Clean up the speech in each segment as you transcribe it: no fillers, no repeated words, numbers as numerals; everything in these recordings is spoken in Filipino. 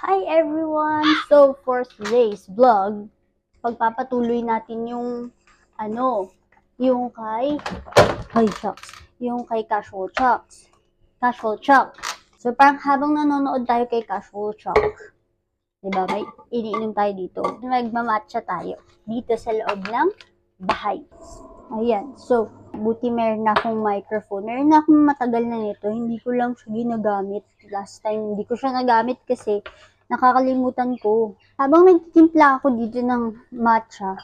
Hi everyone! So for today's vlog, pagpapatuloy natin yung yung kay Casual Chucks. Casual Chuck. So parang habang nanonood tayo kay Casual Chuck, 'di ba? May iniinom tayo dito. Magmamatcha tayo dito sa loob ng bahay. Ayan. So, buti meron na akong microphone. Meron na akong matagal na nito. Hindi ko lang siya ginagamit. Last time, hindi ko siya nagamit kasi nakakalimutan ko. Habang nagtitimpla ako dito ng matcha,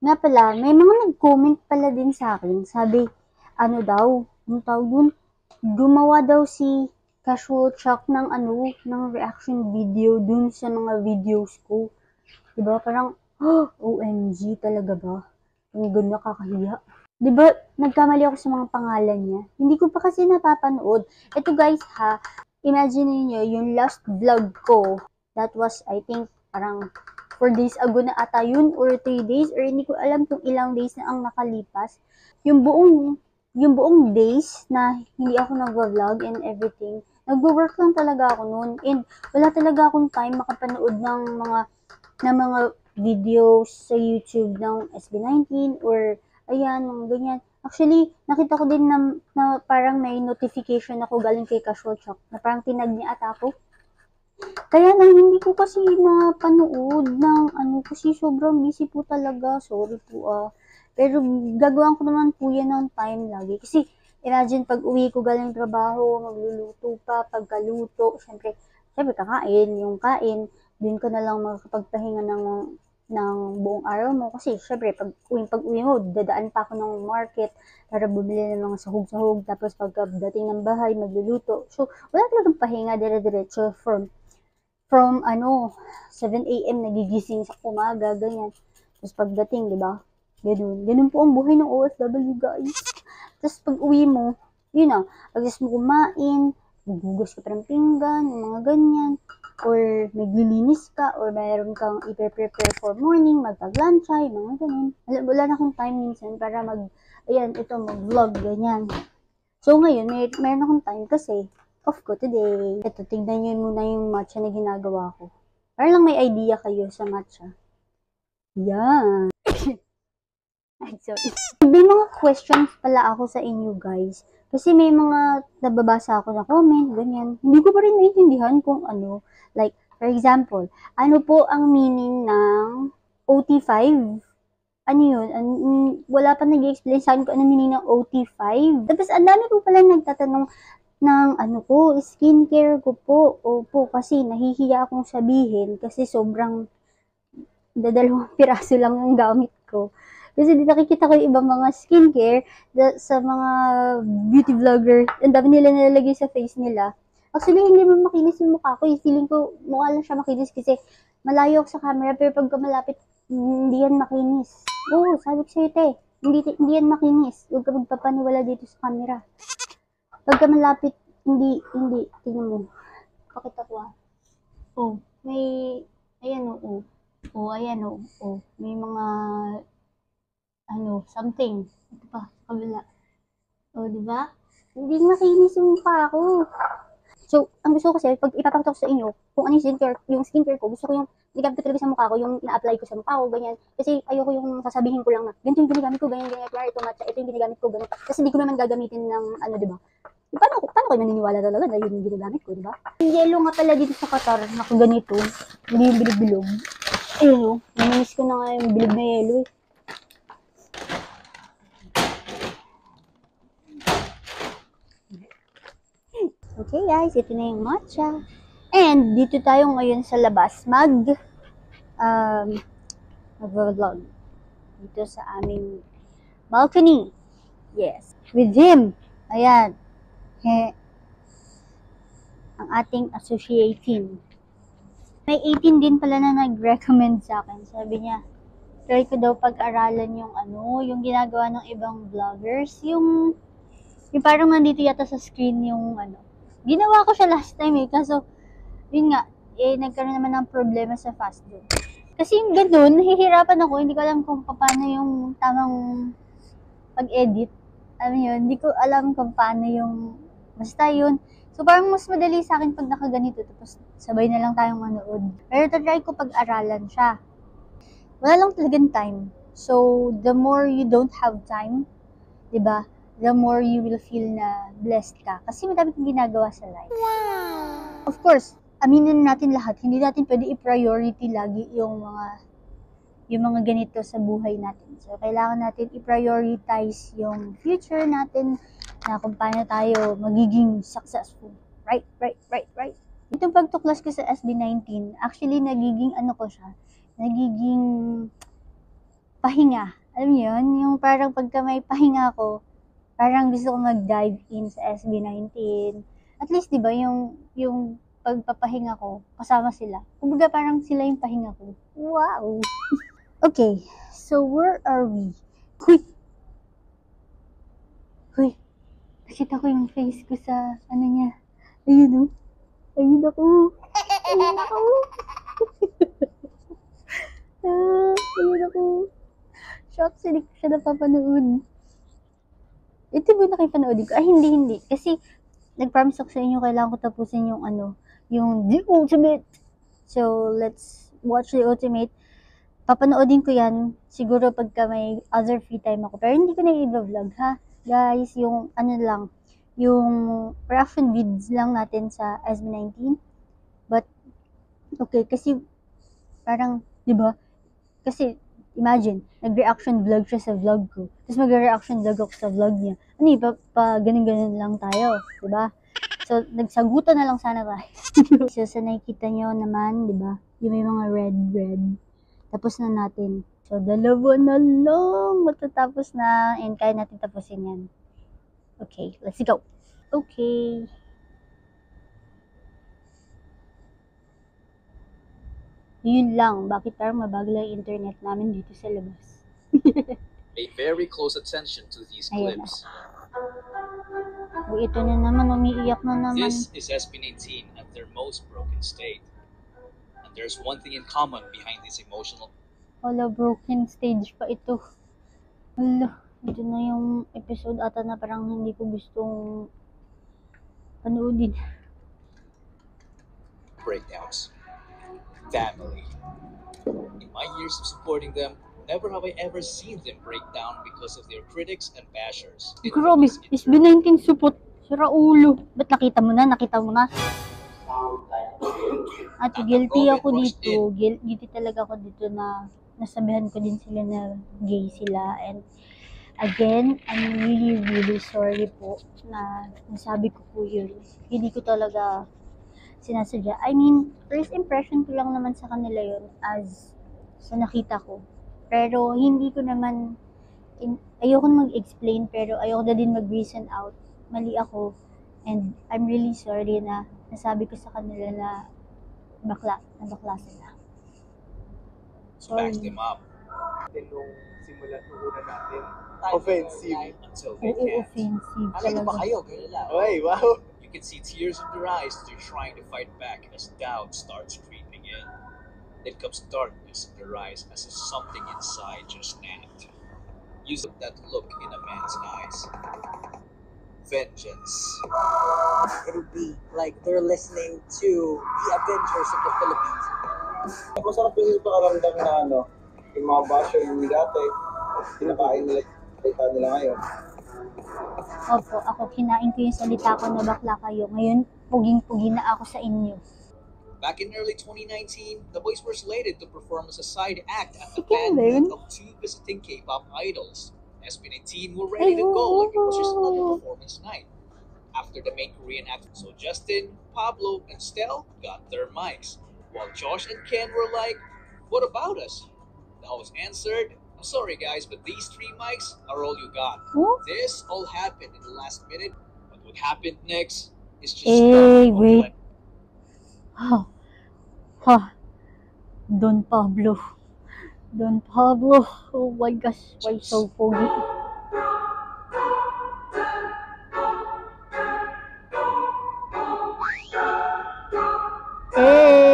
nga pala, may mga nag-comment pala din sa akin. Sabi, ano daw, yung tawag dun, gumawa daw si Casual Chuck ng ng reaction video dun sa mga videos ko. Diba? Parang, OMG talaga ba? Ang ganda, kakahiya. Diba, nagkamali ako sa mga pangalan niya. Hindi ko pa kasi napapanood. Ito guys ha, imagine niyo yung last vlog ko. That was, I think, parang 4 days ago na ata yun, or 3 days, or hindi ko alam kung ilang days na ang nakalipas. Yung buong days na hindi ako nag-vlog and everything, nagwo-work lang talaga ako noon. And wala talaga akong time makapanood ng mga videos sa YouTube ng SB19 or ayan, mga ganyan. Actually, nakita ko din na parang may notification ako galing kay Casual Chuck na parang tinag niya ata ako. Kaya lang hindi ko kasi mapanood ng kasi sobrang busy po talaga. Sorry po Pero gagawin ko naman po yan ng time lagi. Kasi imagine pag uwi ko galing trabaho, magluluto pa, pagkaluto, syempre kakain, yung kain, din ka na lang makakapagpahinga ng buong araw mo. Kasi syempre pag uwi mo, dadaan pa ako ng market para bumili ng mga sahog-sahog. Tapos pagdating ng bahay, magluluto. So, wala talagang pahinga, dire-diretso from 7 AM nagigising sa umaga, ganyan. Tapos pagdating, di ba? Ganun po ang buhay ng OFW, guys. Tapos pag uwi mo, yun pagkas mo kumain, maghugas ka pa ng pinggan, yung mga ganyan, or naglilinis ka, or mayroon kang i-prepare for morning, magpag-lunchay, mga ganyan. Wala na akong time minsan para mag-vlog, ganyan. So ngayon, meron akong time kasi off ko today. Ito, tignan nyo muna yung matcha na ginagawa ko. Para lang may idea kayo sa matcha. Yan. Sorry. May mga questions pala ako sa inyo, guys. Kasi may mga nababasa ako na comment, ganyan. Hindi ko pa rin naintindihan kung like, for example, ano po ang meaning ng OT5? Ano yun? Wala pa nag-explain sa akin kung ano meaning ng OT5. Tapos, ang dami po pala nagtatanong ng skincare ko po. Opo, kasi nahihiya akong sabihin kasi sobrang dadalawang piraso lang ang gamit ko. Kasi nakikita ko yung ibang mga skincare sa mga beauty vlogger. Ang dami nila nilalagay sa face nila. Actually, hindi mo makinis yung mukha ko. Yung feeling ko, mukha lang siya makinis kasi malayo ako sa camera. Pero pagka malapit, hindi yan makinis. Oo, sabi ko sa'yo, te. Hindi yan makinis. Huwag ka magpapaniwala dito sa camera. Pagka malapit, hindi. Tingnan mo. Pakita ko may, ayan ayan may mga, something. Ito pa, kabila. Diba? Hindi makinis yung mukha ko. So, ang gusto ko kasi, pag ipapakita ko sa inyo, kung ano yung skincare ko, gusto ko yung ginagamit ko talaga sa mukha ko, yung ina-apply ko sa mukha ko, ganyan. Kasi ayoko yung sasabihin ko lang na, ganito yung ginagamit ko, ganyan, ito matcha, ito yung ginagamit ko, ganyan. Kasi hindi ko naman gagamitin ng, diba? Paano kayo maniniwala talaga na yun yung ginagamit ko, diba? Yung yellow nga pala dito sa Qatar, nakaganito, hindi yung bilog-bilog. Ayun naminis ko na nga yung bilog na yellow eh. Okay guys, ito na yung matcha. And dito tayo ngayon sa labas mag-vlog dito sa aming balcony. Yes, with him. Ayan. Ang ating associating. May 18 din pala na nag-recommend sa akin. Sabi niya, try ko daw pag-aralan yung yung ginagawa ng ibang vloggers. Yung parang nandito yata sa screen yung Ginawa ko siya last time eh. Kaso, yun nga, nagkaroon naman ng problema sa Fastdoor. Kasi yung ganun, nahihirapan ako. Hindi ko alam kung paano yung tamang pag-edit. Yun, hindi ko alam kung paano yung, basta yun, So, parang mas madali sa akin pag nakaganito, tapos sabay na lang tayong manood. Pero try ko pag-aralan siya. Wala lang talagang time. So, the more you don't have time, diba, the more you will feel na blessed ka. Kasi madami kang ginagawa sa life. Wow! Of course, aminin natin lahat, hindi natin pwede i-priority lagi yung mga ganito sa buhay natin. So, kailangan natin i-prioritize yung future natin na kung paano tayo magiging successful. Right? Itong pagtuklas ko sa SB19, actually, nagiging pahinga. Alam niyo yun? Yung parang pagka may pahinga ko, parang gusto ko mag-dive in sa SB19. At least, di ba, yung pagpapahinga ko, kasama sila. Kumbaga parang sila yung pahinga ko. Wow! Okay, so where are we? Huy! Nakita ko yung face ko sa, niya. Ayun o. Ayun ako. Ayun ako. Shocks, hindi ko siya napapanood. Ito ba nakipanood ko? Hindi. Kasi, nag-promise ako sa inyo, kailangan ko tapusin yung yung The Ultimate. So, let's watch The Ultimate. Papanoodin ko yan, siguro pagka may other free time ako. Pero hindi ko na i-vlog, ha? Guys, yung lang, yung rough and vids lang natin sa SB19. But, okay, kasi, parang, di ba? Kasi, imagine, nag-reaction vlog siya sa vlog ko. Tapos mag-reaction vlog ako sa vlog niya. Ganun-ganun lang tayo, di ba? So, nagsagutan na lang sana tayo. So, sa nakikita nyo naman, di ba? Yung may mga red. Tapos na natin. So, 2 na lang. Matatapos na. And kaya natin tapusin yan. Okay, let's go. Okay. Yun lang. Bakit parang mabagal ang internet namin dito sa labas? Pay very close attention to these clips. Ito na naman. Umiiyak na naman. This is SB19 at their most broken state. There's one thing in common behind this emotional. Wala, broken stage pa ito. Wala, ito na yung episode ata na parang hindi ko gustong panoodin. Breakdowns. Family. In my years of supporting them, never have I ever seen them break down because of their critics and bashers. Grabe, SB19 support. Sira ulo. Ba't nakita mo na? At guilty ako dito. Guilty talaga ako dito na nasabihan ko din sila na gay sila. And again, I'm really sorry po na nasabi ko po yun. Hindi ko talaga sinasadya. I mean, first impression ko lang naman sa kanila yun as sa nakita ko. Pero hindi ko naman, ayoko mag-explain pero ayoko na din mag-reason out. Mali ako. And I'm really sorry na nasabi ko sa kanila na bakla sila. Sorry. Back them up. Nung simulan nung una natin, offensive. Offensive. Ano ba kayo? Ay, wow. You can see tears in their eyes as they're trying to fight back as doubt starts creeping in. Then comes darkness in their eyes as if something inside just snapped. Use that look in a man's eyes. Vengeance. It'll be like they're listening to the Avengers of the Philippines. Masarap din ito karamdam na yung mga basher yung dati, kinakain nila ngayon. Opo, ako kinain ko yung salita ko na bakla kayo. Ngayon, puging-pugi na ako sa inyo. Back in early 2019, the boys were slated to perform as a side act at the Sige, fan meet of 2 visiting K-pop idols. SB19 were ready to go like it was just another performance night. After the main Korean act, so Justin, Pablo, and Stel got their mics, while Josh and Ken were like, "What about us?" The host answered, "I'm sorry guys, but these 3 mics are all you got." Huh? This all happened in the last minute, but what happened next is just Hey, stuff of wait. what Don Pablo. Oh my gosh, why so foggy? Hey!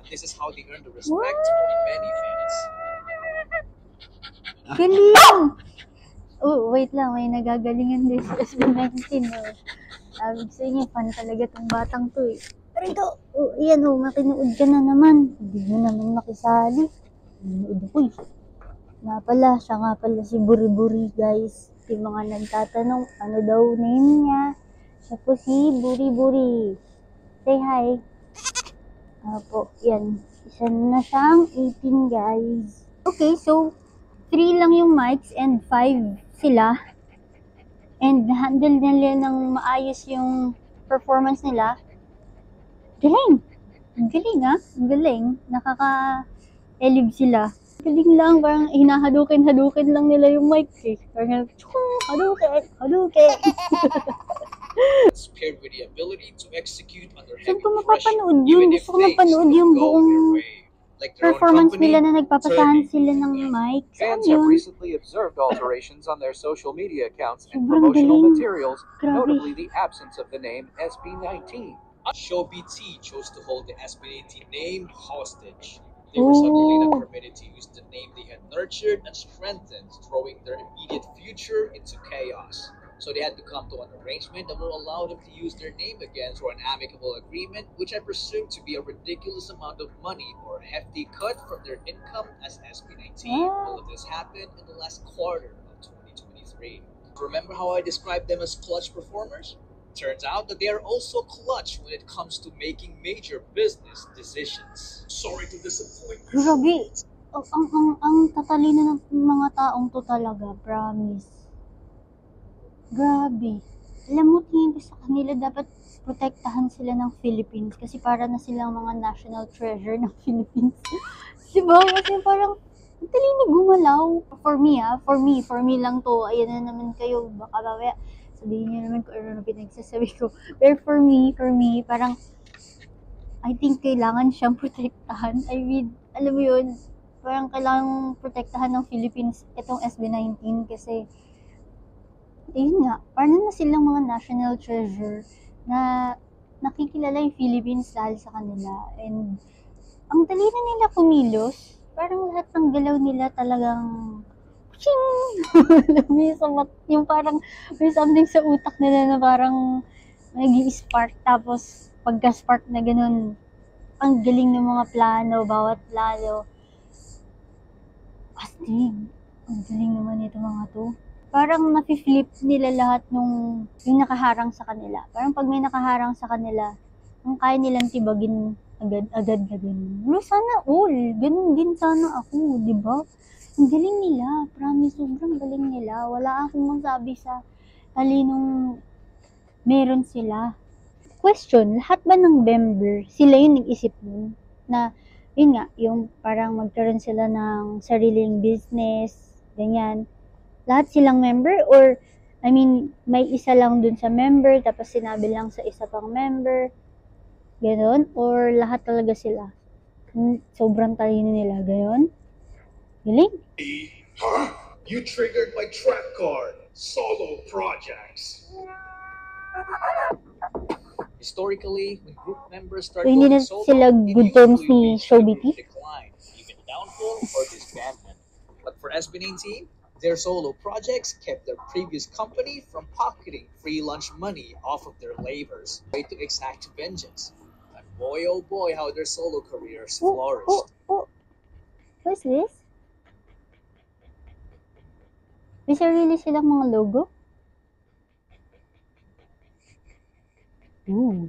This is how they earn the respect of many fans. Galing! Oh, wait lang. May nagagalingan din sa SB19. Oh. Sabi sa inyo, fan talaga tong batang to eh. Pero ito, oh, ayan oh, makinood ka na naman. Hindi mo naman makisali. Nanood ako eh. Siya nga pala si Buri-Buri guys. Yung mga nagtatanong, ano daw name niya. Siya po si Buri-Buri. Say hi. Po, yan. Isa na siyang 18 guys. Okay, so 3 lang yung mics and 5 sila. And handle nila ng maayos yung performance nila. Galing! Ang galing ah. Ang galing. Nakaka-elib sila. Galing lang. Parang hinahadukin lang nila yung mic eh. Parang hadukin. It's paired with the ability to execute under Saan heavy ko pressure, mapapanood yun? even if Gusto ko things mapanood don't yung go buong their way. Like their own performance company, nila na nagpapasahan Turning. sila ng mic. Saan Fans have yun? recently observed alterations on their social media accounts and Sobrang promotional galing. materials, Grabe. notably the absence of the name SB19. Show BT chose to hold the SB19 name hostage. They were suddenly not permitted to use the name they had nurtured and strengthened, throwing their immediate future into chaos. So they had to come to an arrangement that will allow them to use their name again through an amicable agreement, which I presume to be a ridiculous amount of money or a hefty cut from their income as SB19. All of this happened in the last quarter of 2023. Remember how I described them as clutch performers? Turns out that they are also clutch when it comes to making major business decisions. Sorry to disappoint you. Grabe. Ang tatalino ng mga taong to talaga. Promise. Grabe. Alam mo, tingin ko sa kanila dapat protektahan sila ng Philippines kasi para na silang mga national treasure ng Philippines. Diba? Kasi parang ang talino gumalaw. For me lang to. Ayan na naman kayo. Baka mamaya sabihin niyo naman kung ano pinagsasabi ko. Pero for me, parang I think kailangan siyang protektahan. I mean, alam mo yun, parang kailangan protektahan ng Philippines itong SB19 kasi ayun nga, parang na silang mga national treasure na nakikilala yung Philippines dahil sa kanila. And ang dali na nila kumilos, parang lahat ng galaw nila talagang yung parang may something sa utak nila na parang nag-i-spark tapos pagka-spark na ganun, ang galing ng mga plano, bawat plano. Astig, ang galing naman ito mga to. Parang nafi-flip nila lahat yung nakaharang sa kanila. Parang pag may nakaharang sa kanila, ang kaya nilang tibagin agad na ganun. No, sana all. Ganun din sana ako, di ba? Ang galing nila. Promise, sobrang galing nila. Wala akong masabi sa talinong meron sila. Question, lahat ba ng member, sila yung nag-isip nun? Na, yun nga, yung parang magkaroon sila ng sariling business, ganyan. Lahat silang member or I mean may isa lang dun sa member tapos sinabi lang sa isa pang member ganon or lahat talaga sila sobrang talino nila gayon galing. Huh? You triggered my trap card. Solo projects. Historically, when group members start So, hindi na going solo, sila it good terms usually ni reaches Show a BT? decline, even downfall or disbandment. But for SB19, their solo projects kept their previous company from pocketing free lunch money off of their labors, way to exact vengeance. And boy, oh boy, how their solo careers flourished. What's this? May sarili silang mga logo? Ooh,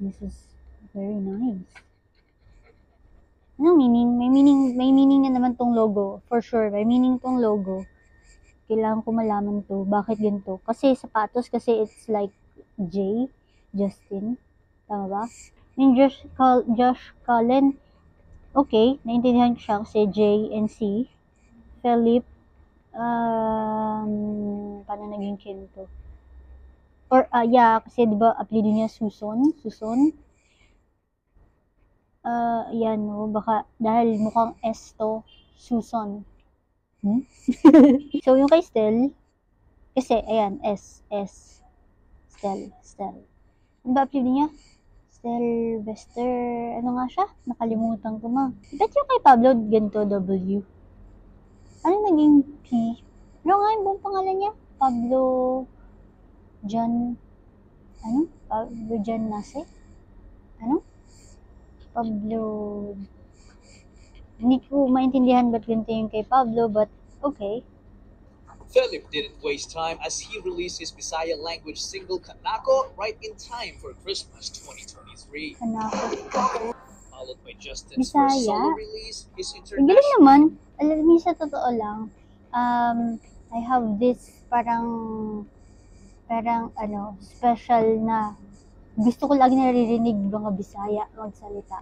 this is very nice. Anong meaning? May meaning na naman tong logo. For sure, may meaning tong logo. Kailangan ko malaman to. Bakit ganito? Kasi sapatos, kasi it's like Justin. Tama ba? Yung Josh Cullen, okay, naintindihan ko siya kasi J and C. Philip, paano naging Kinto? Or, yeah, kasi diba, apelido niya Susan? Yan, no, baka, dahil mukhang S to, Susan. So, yung kay Stel, kasi, ayan, S, Stel. Ano ba apelido niya? Sylvester, ano nga siya? Nakalimutan ko na. Bet yung kay Pablo ganito W. Ano naging P? Ano nga yung buong pangalan niya? Pablo John, ano? Pablo John Nase? Ano? Pablo, hindi ko maintindihan ba't ganito yung kay Pablo, but okay. Philip didn't waste time as he released his Bisaya language single Kanako right in time for Christmas 2023. Kanako. Followed by Justin's first Bisaya? solo release, his Ang galing international naman. Alam mo, sa totoo lang, I have this parang special na gusto ko lagi naririnig mga Bisaya magsalita.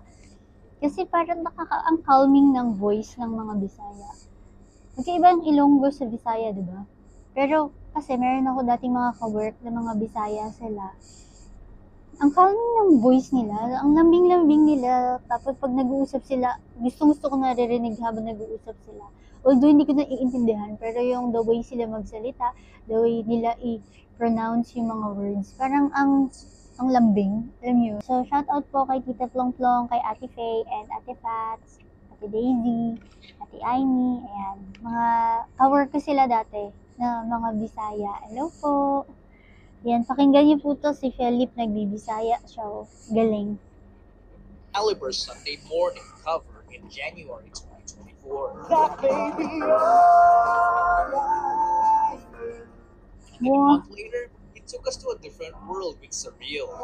Kasi parang ang calming ng voice ng mga Bisaya. Magkaiba ang Ilonggo sa Bisaya, di ba? Pero kasi meron ako dating mga ka-work na mga Bisaya sila. Ang calming ng voice nila, ang lambing-lambing nila, tapos pag nag-uusap sila, gusto ko naririnig habang nag-uusap sila. Although hindi ko naiintindihan, pero yung the way sila magsalita, the way nila i-pronounce yung mga words, parang ang lambing, alam niyo. So, shout out po kay Tita Plong Plong, kay Ate Faye, and Ate Fats, Ate Daisy, Ate Aimee, ayan. Mga ka-work ko sila dati na mga Bisaya. Hello po. Yan, pakinggan niyo po to si Philip, nagbibisaya siya. Galing. Caliber Sunday Morning cover in January 2024. And then a month later, it took us to a different world with Surreal. A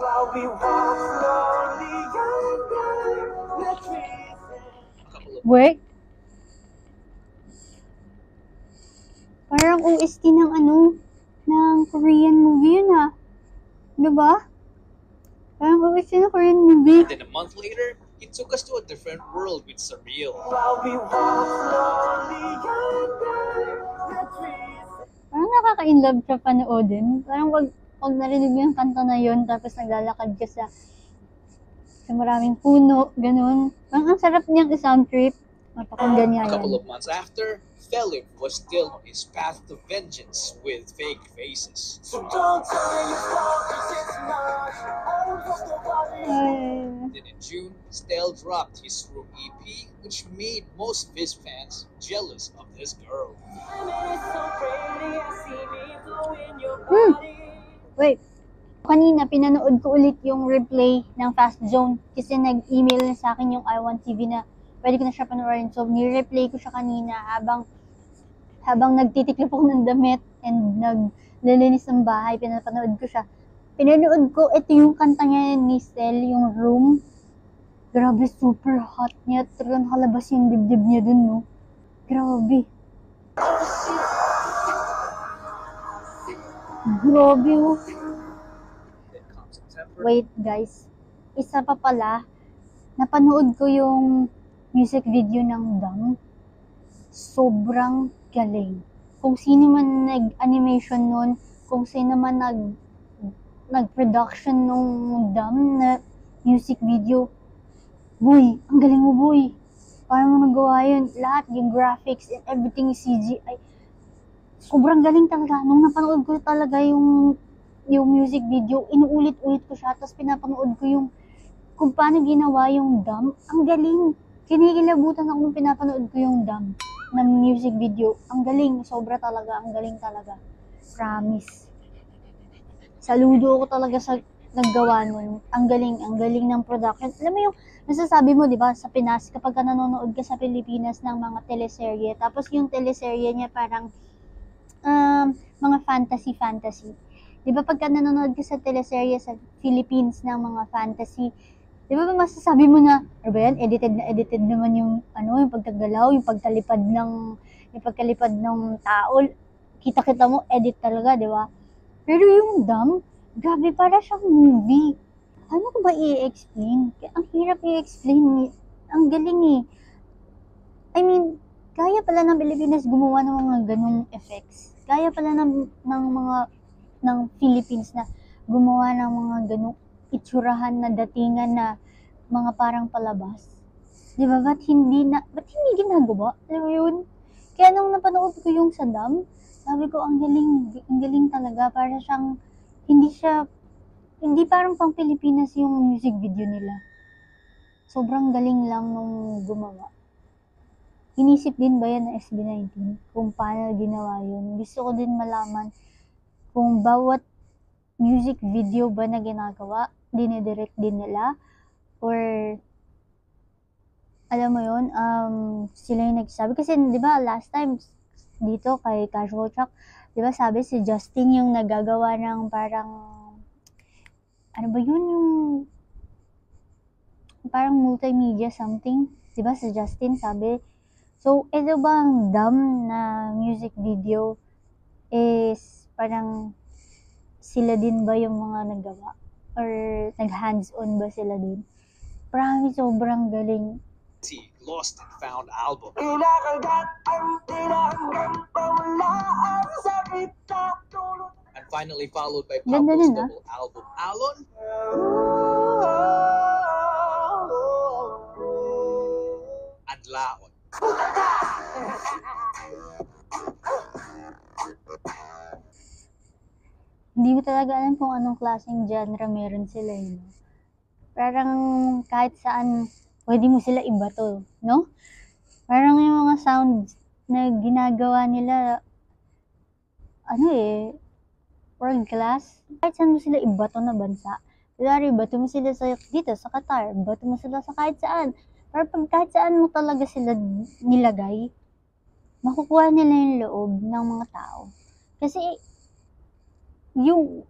couple of Work? Parang OST ng ng Korean movie yun ha. Ano ba? Parang OST ng Korean movie. And then a month later, it took us to a different world with Surreal. Parang nakaka-inlove siya panoodin. Parang wag narinig mo yung kanta na yun, tapos naglalakad ka sa maraming puno, ganun. Parang ang sarap niyang sound trip. Mapakinggan niya A couple yan. of months after, Philip was still on his path to vengeance with Fake Faces. Then in June, Stell dropped his Room EP, which made most of his fans jealous of this girl. Wait. Kanina, pinanood ko ulit yung replay ng Fast Zone kasi nag-email na sa akin yung I Want TV na pwede ko na siya panoorin. So, ni-replay ko siya kanina habang nagtitiklop ako ng damit and naglilinis ng bahay, pinapanood ko siya. Pinanood ko, ito yung kanta niya ni Stell, yung Room. Grabe, super hot niya. Talagang halabas yung dibdib niya dun, no? Grabe. Grabe, oh. Then comes September. Wait, guys. Isa pa pala, napanood ko yung music video ng Dam. Sobrang galing. Kung sino man nag-animation nun, kung sino man nag-production nung Dam na music video, boy, ang galing mo, boy. Paano mo nagawa yun? Lahat, yung graphics and everything is CGI. Sobrang galing talaga. Nung napanood ko talaga yung music video, inuulit-ulit ko siya, tapos pinapanood ko yung kung paano ginawa yung Dam. Ang galing. Kinikilabutan ako nung pinapanood ko yung Dam ng music video. Ang galing. Sobra talaga. Ang galing talaga. Promise. Saludo ako talaga sa naggawa nun. Ang galing ng production. Alam mo yung nasasabi mo, di ba, sa Pinas, kapag ka nanonood ka sa Pilipinas ng mga teleserye, tapos yung teleserye niya parang mga fantasy. Di ba, pagka nanonood ka sa teleserye sa Philippines ng mga fantasy, di ba masasabi mo na, ano ba yan, edited naman yung, yung pagkagalaw, yung pagkalipad ng tao, kita mo, edit talaga, di ba? Pero yung Dam, grabe, para siyang movie. Ano ko ba i-explain? Ang hirap i-explain. Ang galing eh. I mean, kaya pala ng Pilipinas gumawa ng mga ganung effects. Kaya pala ng Philippines na gumawa ng mga ganung itsurahan na datingan na mga parang palabas. Di ba? Ba't hindi ginagawa? Alam mo yun? Kaya nung napanood ko yung sa Dam, sabi ko, ang galing talaga. Para siyang, hindi siya Hindi parang pang Pilipinas yung music video nila. Sobrang galing lang nung gumawa. Inisip din ba yan ng SB19 kung paano ginawa yun? Gusto ko din malaman kung bawat music video ba na ginagawa, dinidirect din nila, or alam mo yun, sila yung nagsasabi. Kasi di ba last time dito kay Casual Chuck, di ba sabi si Justin yung nagagawa ng parang, ano ba yun, yung parang multimedia something. Di ba si Justin sabi. So, ito ba ang dumb na music video is parang sila din ba yung mga naggawa? Or nag-hands-on ba sila din? Promise, sobrang galing. Lost and Found album. And finally followed by Ganda Pablo's nun, ah. double album, Alon and Laon. Hindi ko talaga alam kung anong klaseng genre meron sila yun. Parang kahit saan, pwede mo sila ibato, no? Parang yung mga sound na ginagawa nila, world class. Kahit saan mo sila ibato na bansa. Kunwari, bato mo sila dito sa Qatar, bato mo sila sa kahit saan. Pero pag kahit saan mo talaga sila nilagay, makukuha nila yung loob ng mga tao. Kasi, yung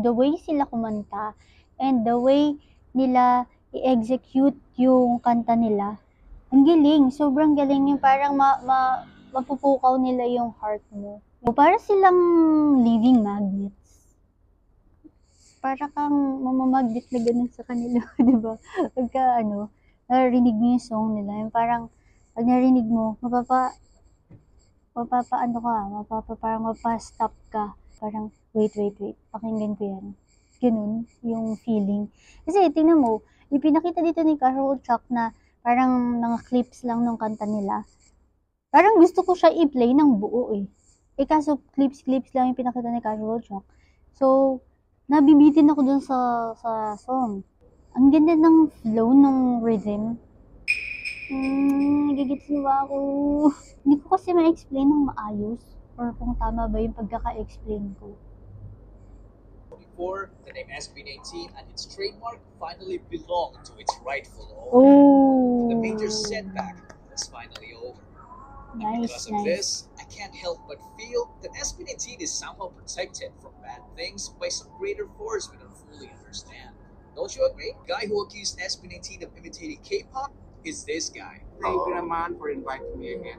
the way sila kumanta and the way nila i-execute yung kanta nila, ang galing, sobrang galing yung parang mapupukaw nila yung heart mo. Para silang living magnets. Para kang mamamagnet na ganun sa kanila, di ba? Pagka narinig mo yung song nila, yung parang pag narinig mo, parang mapastop ka. Parang, wait, pakinggan ko yan. Ganun, yung feeling. Kasi, tingnan mo, ipinakita dito ni Casual Chuck na parang mga clips lang ng kanta nila. Parang gusto ko siya i-play ng buo eh. Kaso clips lang yung pinakita ni Casual Chuck. So, nabibitin ako dun sa song. Ang ganda ng flow ng rhythm. Nagigits ba ako? Hindi ko kasi ma-explain ng maayos or kung tama ba yung pagkaka-explain ko. Before, the name SB19 and its trademark finally belonged to its rightful owner. Oh! The major setback was finally over. And because of this, I can't help but feel that SB19 is somehow protected from bad things by some greater force we don't fully understand. Don't you agree? The guy who accused SB19 of imitating K-pop is this guy. Thank you naman for inviting me again.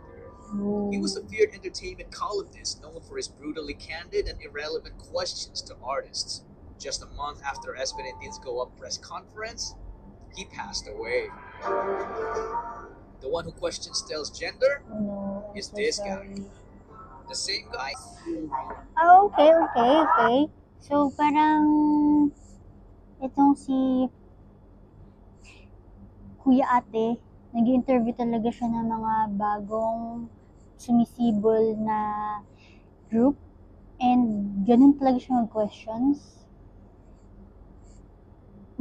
He was a feared entertainment columnist known for his brutally candid and irrelevant questions to artists. Just a month after SB19's Go Up press conference, he passed away. The one who questions Stell's gender is this guy. The same guy. Okay. So, parang itong si Kuya Ate, nag-interview talaga siya ng mga bagong sumisibol na group and ganun talaga siya mag-questions.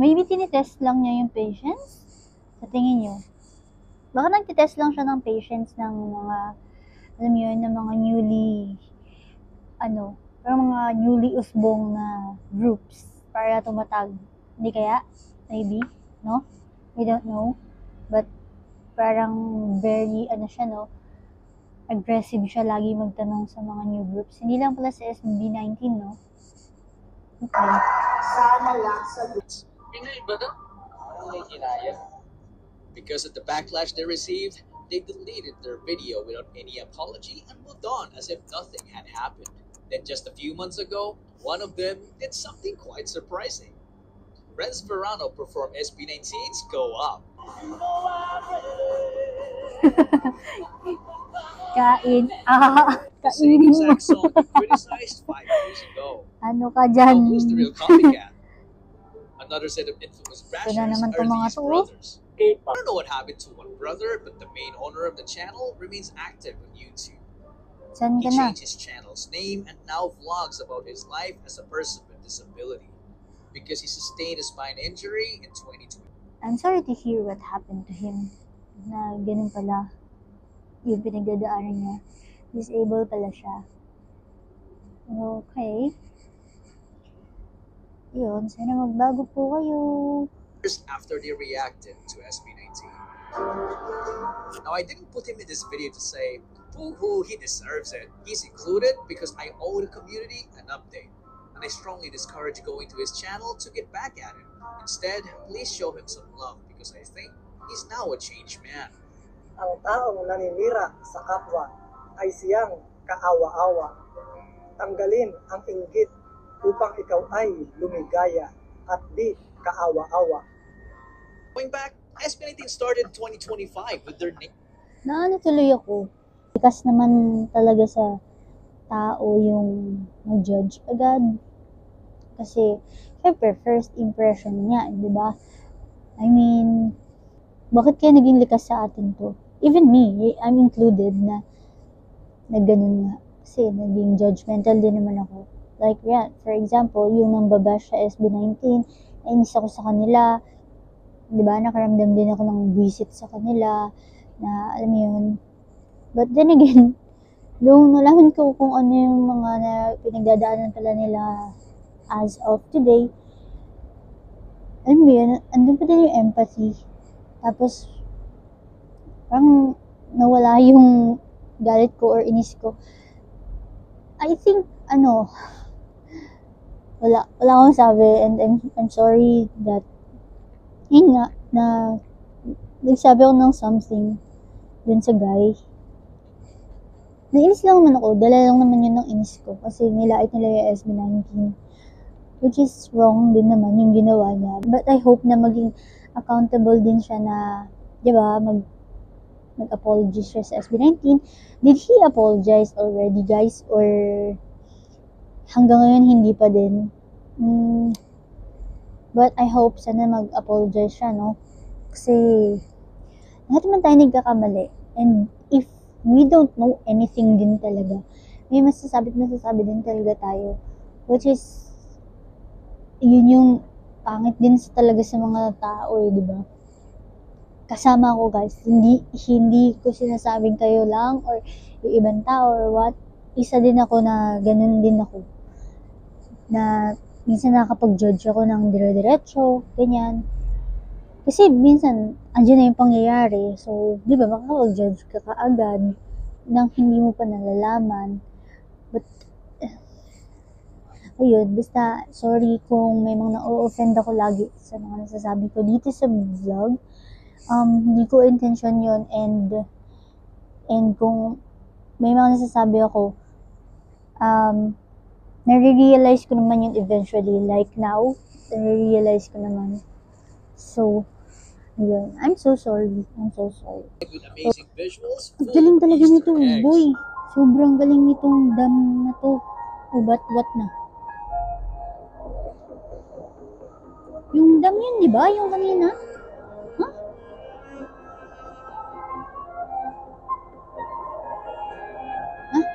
Maybe tinitest lang niya yung patience? Sa tingin niyo? Baka nagtitest lang siya ng patience ng mga, alam mo yun, ng mga newly usbong na groups para tumatag. Hindi kaya? Maybe? No? I don't know. But, parang very, aggressive siya lagi magtanong sa mga new groups. Hindi lang pala sa SB19, no? Okay. Because of the backlash they received, they deleted their video without any apology and moved on as if nothing had happened. Then just a few months ago, one of them did something quite surprising. Renz Verano performed SB19's Go Up. Kain. The same Kainin mo. exact song he criticized 5 years ago. Ano ka dyan? Now who's the real copycat? Another set of infamous bashers naman are tong mga these to, oh. brothers. I don't know what happened to one brother, but the main owner of the channel remains active on YouTube. Saan He ka na? changed his channel's name and now vlogs about his life as a person with disability. because he sustained a spine injury in 2020. I'm sorry to hear what happened to him. Na ganun pala yung pinagdadaanan niya. Disabled pala siya. Okay. Yun, sana magbago po kayo. Years after they reacted to SB19. Now, I didn't put him in this video to say, boo-hoo, he deserves it. He's included because I owe the community an update. And I strongly discourage going to his channel to get back at him. Instead, please show him some love because I think he's now a changed man. Ang taong naninira sa kapwa ay siyang kaawa-awa. Tanggalin ang inggit upang ikaw ay lumigaya at di kaawa-awa. Going back, SB19 started in 2025 with their name. Naano tuloy ako. Likas naman talaga sa tao yung mag-judge agad. Kasi, syempre, first impression niya, di ba? I mean, bakit kaya naging likas sa atin to? Even me, I'm included na ganun nga. Kasi naging judgmental din naman ako. Like, yeah, for example, yung nambabash sa SB19, nainis ako sa kanila. Di ba? Nakaramdam din ako ng visit sa kanila. Na, alam mo yun. But then again, nung nalaman ko kung ano yung mga na pinagdadaanan pala nila as of today, alam mo yun, andun pa din yung empathy. Tapos, parang nawala yung galit ko or inis ko. I think, wala akong sabi, and I'm sorry that, yun nga, na nagsabi ako ng something dun sa guy. Nainis lang naman ako, dala lang naman yun ng inis ko, kasi nilait nila yung SB19. Which is wrong din naman yung ginawa niya. But I hope na maging accountable din siya na, di ba, mag-apologize siya sa SB19. Did he apologize already, guys? Or hanggang ngayon hindi pa din? But I hope sana mag-apologize siya, no? Kasi lahat naman tayo nagkakamali. And if we don't know anything din talaga, may masasabi din talaga tayo. Which is, yun yung pangit din talaga sa mga tao, di ba? Kasama ko, guys. Hindi ko sinasabing kayo lang or yung ibang tao or what. Isa din ako na ganun din ako. Na minsan nakakapag-judge ako ng dire-diretso, ganyan. Kasi minsan, andyan na yung pangyayari. So, di ba, makakapag-judge ka kaagad nang hindi mo pa nalalaman. But, ayun, basta, sorry kung may mga na-offend ako lagi sa mga nasasabi ko dito sa vlog. Hindi ko intention yun, and kung may mga nasasabi ako, nare-realize ko naman yun eventually, like now, nare-realize ko naman. So, yun. I'm so sorry. With amazing visuals, full Galing of talaga Easter nito, eggs. boy. Sobrang galing nitong dam na to. What na. Yung dam yun, di ba? Yung kanina? Huh? Huh?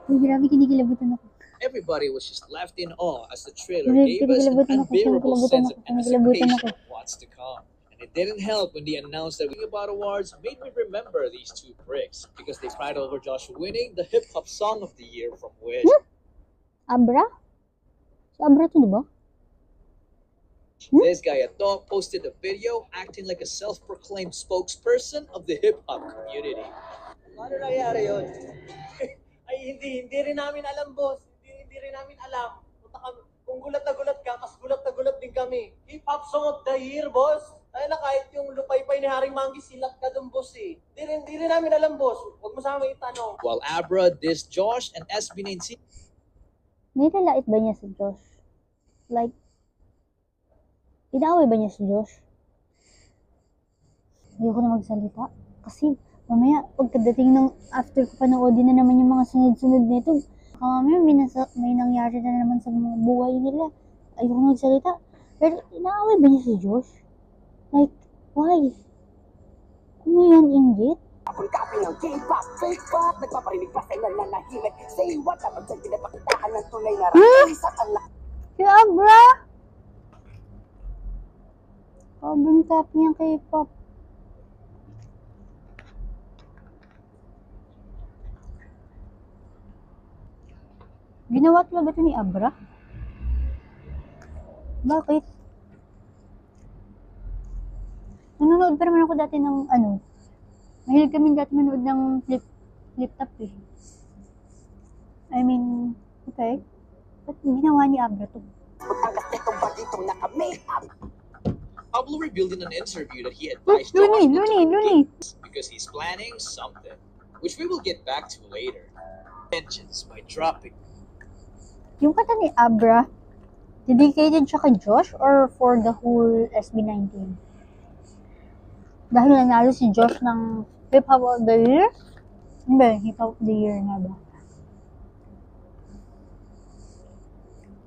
Uy, grabe, kinikilabutan ako. Everybody was just left in awe as the trailer Grabe, gave us an kinikilabutan ako. unbearable sense of Kinikilabutan anticipation ako. of what's to come. And it didn't help when they announced that Winning About Awards made me remember these two pricks because they cried over Josh winning the Hip Hop Song of the Year from Wish. Abra? Si Abra to, di ba? This guy at Dog posted a video acting like a self-proclaimed spokesperson of the hip hop community. Paano nangyari yun? Ay, hindi rin namin alam, boss. Hindi rin namin alam. Kung gulat na gulat ka, mas gulat na gulat din kami. Hip-hop Song of the Year, boss. Dahil na kahit yung lupay-pay ni Haring Manggi, silat ka dun, boss eh. Di rin namin alam, boss. Huwag mo sa amin itanong. While Abra dissed Josh and SB19 Nilalait ba niya si Josh? Like, inaaway ba niya si Josh? Ayoko na magsalita. Kasi, mamaya, pagkadating ng after ko panoodin na naman yung mga sunod-sunod nito, Kami, may nangyari na naman sa mga buhay nila. Ayoko magsalita. Pero inaaway ba niya si Josh? Like, why? Ano yan, inggit? Akong copy ng K-pop, fake pop, nagpaparinig pa sa nananahimik. Say what, dapat dyan pinapakitaan ng tunay na rason sa kanila. Si Abra! Carbon copy ng K-pop. Ginawa talaga ito ni Abra? Bakit? Nanonood pa naman ako dati ng mahilig kami dati manood ng flip top eh. I mean, okay. Ba't ginawa ni Abra to? Pagtangas nitong bagitong naka-make-up. Pablo revealed in an interview that he advised Looney, Josh not to Looney. begin because he's planning something, which we will get back to later. Vengeance by dropping. Yung kanta ni Abra, dedicated siya kay Josh or for the whole SB19? Dahil nanalo si Josh ng Hip Hop of the Year? Hindi, Hip Hop of the Year nga ba?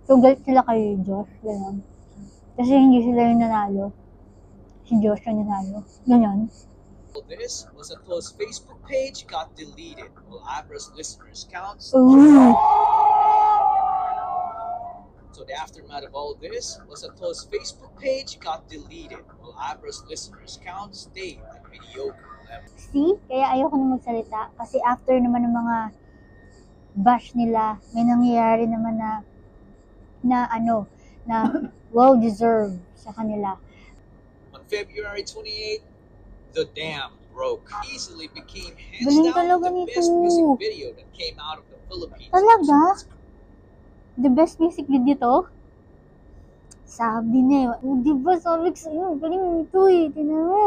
So, galit sila kay Josh, gano'n. Kasi hindi sila yung nanalo. Si Josh yung nanalo. Gano'n. All this was until his Facebook page got deleted, while Abra's listeners counts. Ooh. So the aftermath of all this was until his Facebook page got deleted, while Abra's listeners count stayed at mediocre level. See? Kaya ayoko na magsalita. Kasi after naman ng mga bash nila, may nangyayari naman na well deserved sa kanila. On February 28th, The Dam broke. Easily became hands Galing down talaga the nito. best music video that came out of the Philippines. Talaga? The best music video to? Sabi na eh. Di ba sabi ko sa'yo, galing ito eh. Tinan mo.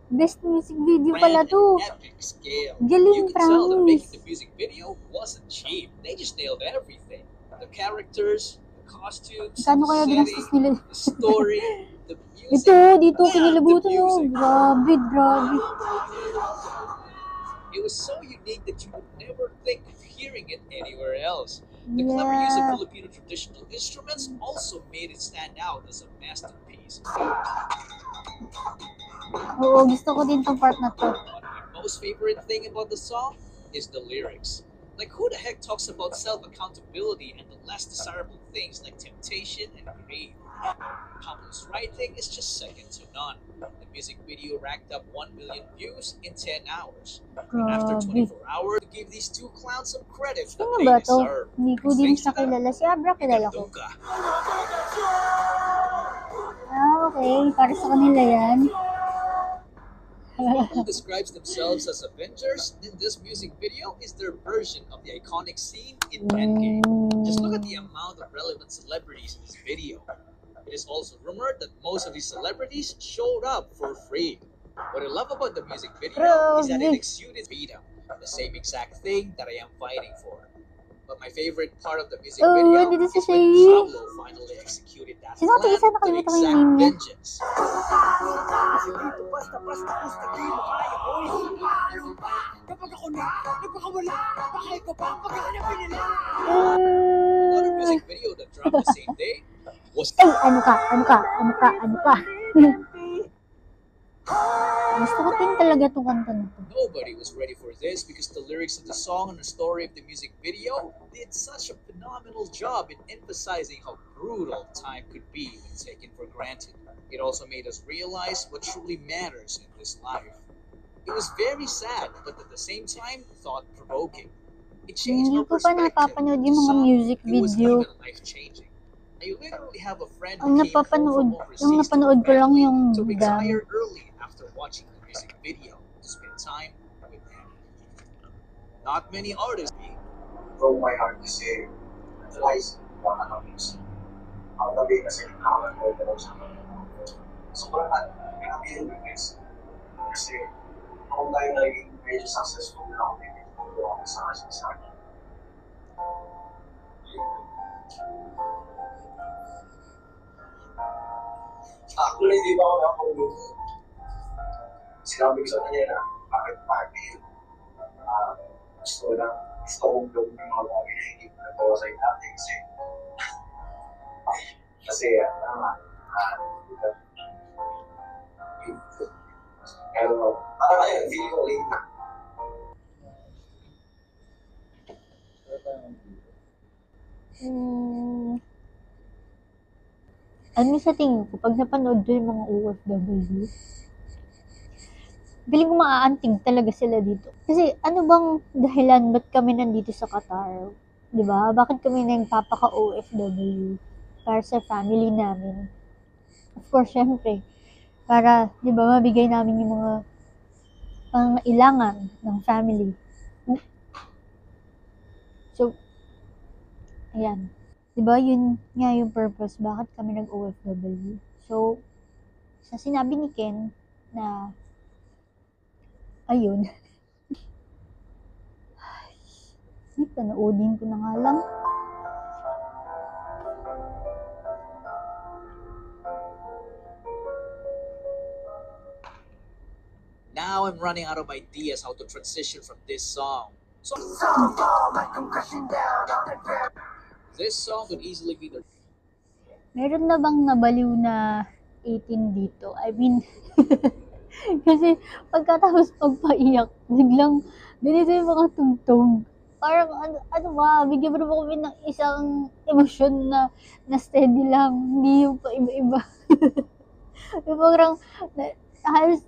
Best music video pala Ran to. an epic scale. Galing, You could tell that making promise. the music video wasn't cheap. They just nailed everything. The characters, the costumes, Kano kaya the ginastos setting, nila? the story, the music. Ito, dito, Yeah, kinilabutan the mo. music. Grabe. It was so unique that you would never think of hearing it anywhere else. The clever use of Yeah. Filipino traditional instruments also made it stand out as a masterpiece. Oo, gusto ko din tong part na to. But my most favorite thing about the song is the lyrics. Like, who the heck talks about self-accountability and the less desirable things like temptation and greed? Pablo's writing is just second to none. The music video racked up 1 million views in 10 hours. And after Grabe. 24 hours, to give these two clowns some credit that Sino they ba to? deserve. Hindi ko din siya kilala. Si Abra kilala ko. Duka. Okay. Para sa kanila yan. Who describes themselves as Avengers in this music video is their version of the iconic scene in Endgame. Just look at the amount of relevant celebrities in this video. It is also rumored that most of these celebrities showed up for free. What I love about the music video is that it exuded freedom, the same exact thing that I am fighting for. But my favorite part of the music Oh, video dito si is when Shay. Pablo finally executed that Sino ang plan isa? to Nakalimutan ko yung exact name niya. vengeance. Dito basta-basta gusto di mo kaya, boy. Kapag ako na, nagpakawala, baka ikaw pa ang pagkakanapin nila. Another music video that dropped the same day was Ay, ano ka? Gusto ko din talaga itong kanta na to. Nobody was ready for this because the lyrics of the song and the story of the music video did such a phenomenal job in emphasizing how brutal time could be when taken for granted. It also made us realize what truly matters in this life. It was very sad, but at the same time, thought-provoking. It changed Hindi our ko pa perspective. napapanood yung mga Some, music it was video. even life-changing. I literally have a friend Ang who came home napapanood, from overseas yung to napanood ko lang family yung to dam. retire early after watching the music video to spend time with them. Not many artists. Broke my heart kasi realize wala na music. Ang gabi kasi nakakalan ko ito sa akin. Sobrang pinapili ko guys. Kasi kung tayo naging medyo successful na ako, may ako sa akin. Actually, di ba ako nakapagod? Sinabi ko sa kanya na bakit party? Gusto ko lang gusto kong gawin ng mga bagay na hindi ko nagawa sa dati kasi diba? Pero parang ayun, feeling ko late na. Ano sa tingin ko, pag napanood ko yung mga OFW, feeling ko maaantig talaga sila dito. Kasi ano bang dahilan ba't kami nandito sa Qatar? Diba? Bakit kami nagpapaka-OFW para sa family namin? Of course, syempre, para, diba, mabigay namin yung mga pangailangan ng family. So, ayan. Diba, yun nga yung purpose, bakit kami nag-OFW. So, sa sinabi ni Ken na, ayun, panoodin ko na nga lang. Now I'm running out of ideas how to transition from this song. So this song could easily be the Meron na bang nabaliw na 18 dito? I mean, kasi pagkatapos pagpaiyak, biglang ganito yung mga tugtog. Parang ano ba, bigyan mo naman kami ng isang emosyon na steady lang, hindi yung pa-iba-iba. Yung parang halos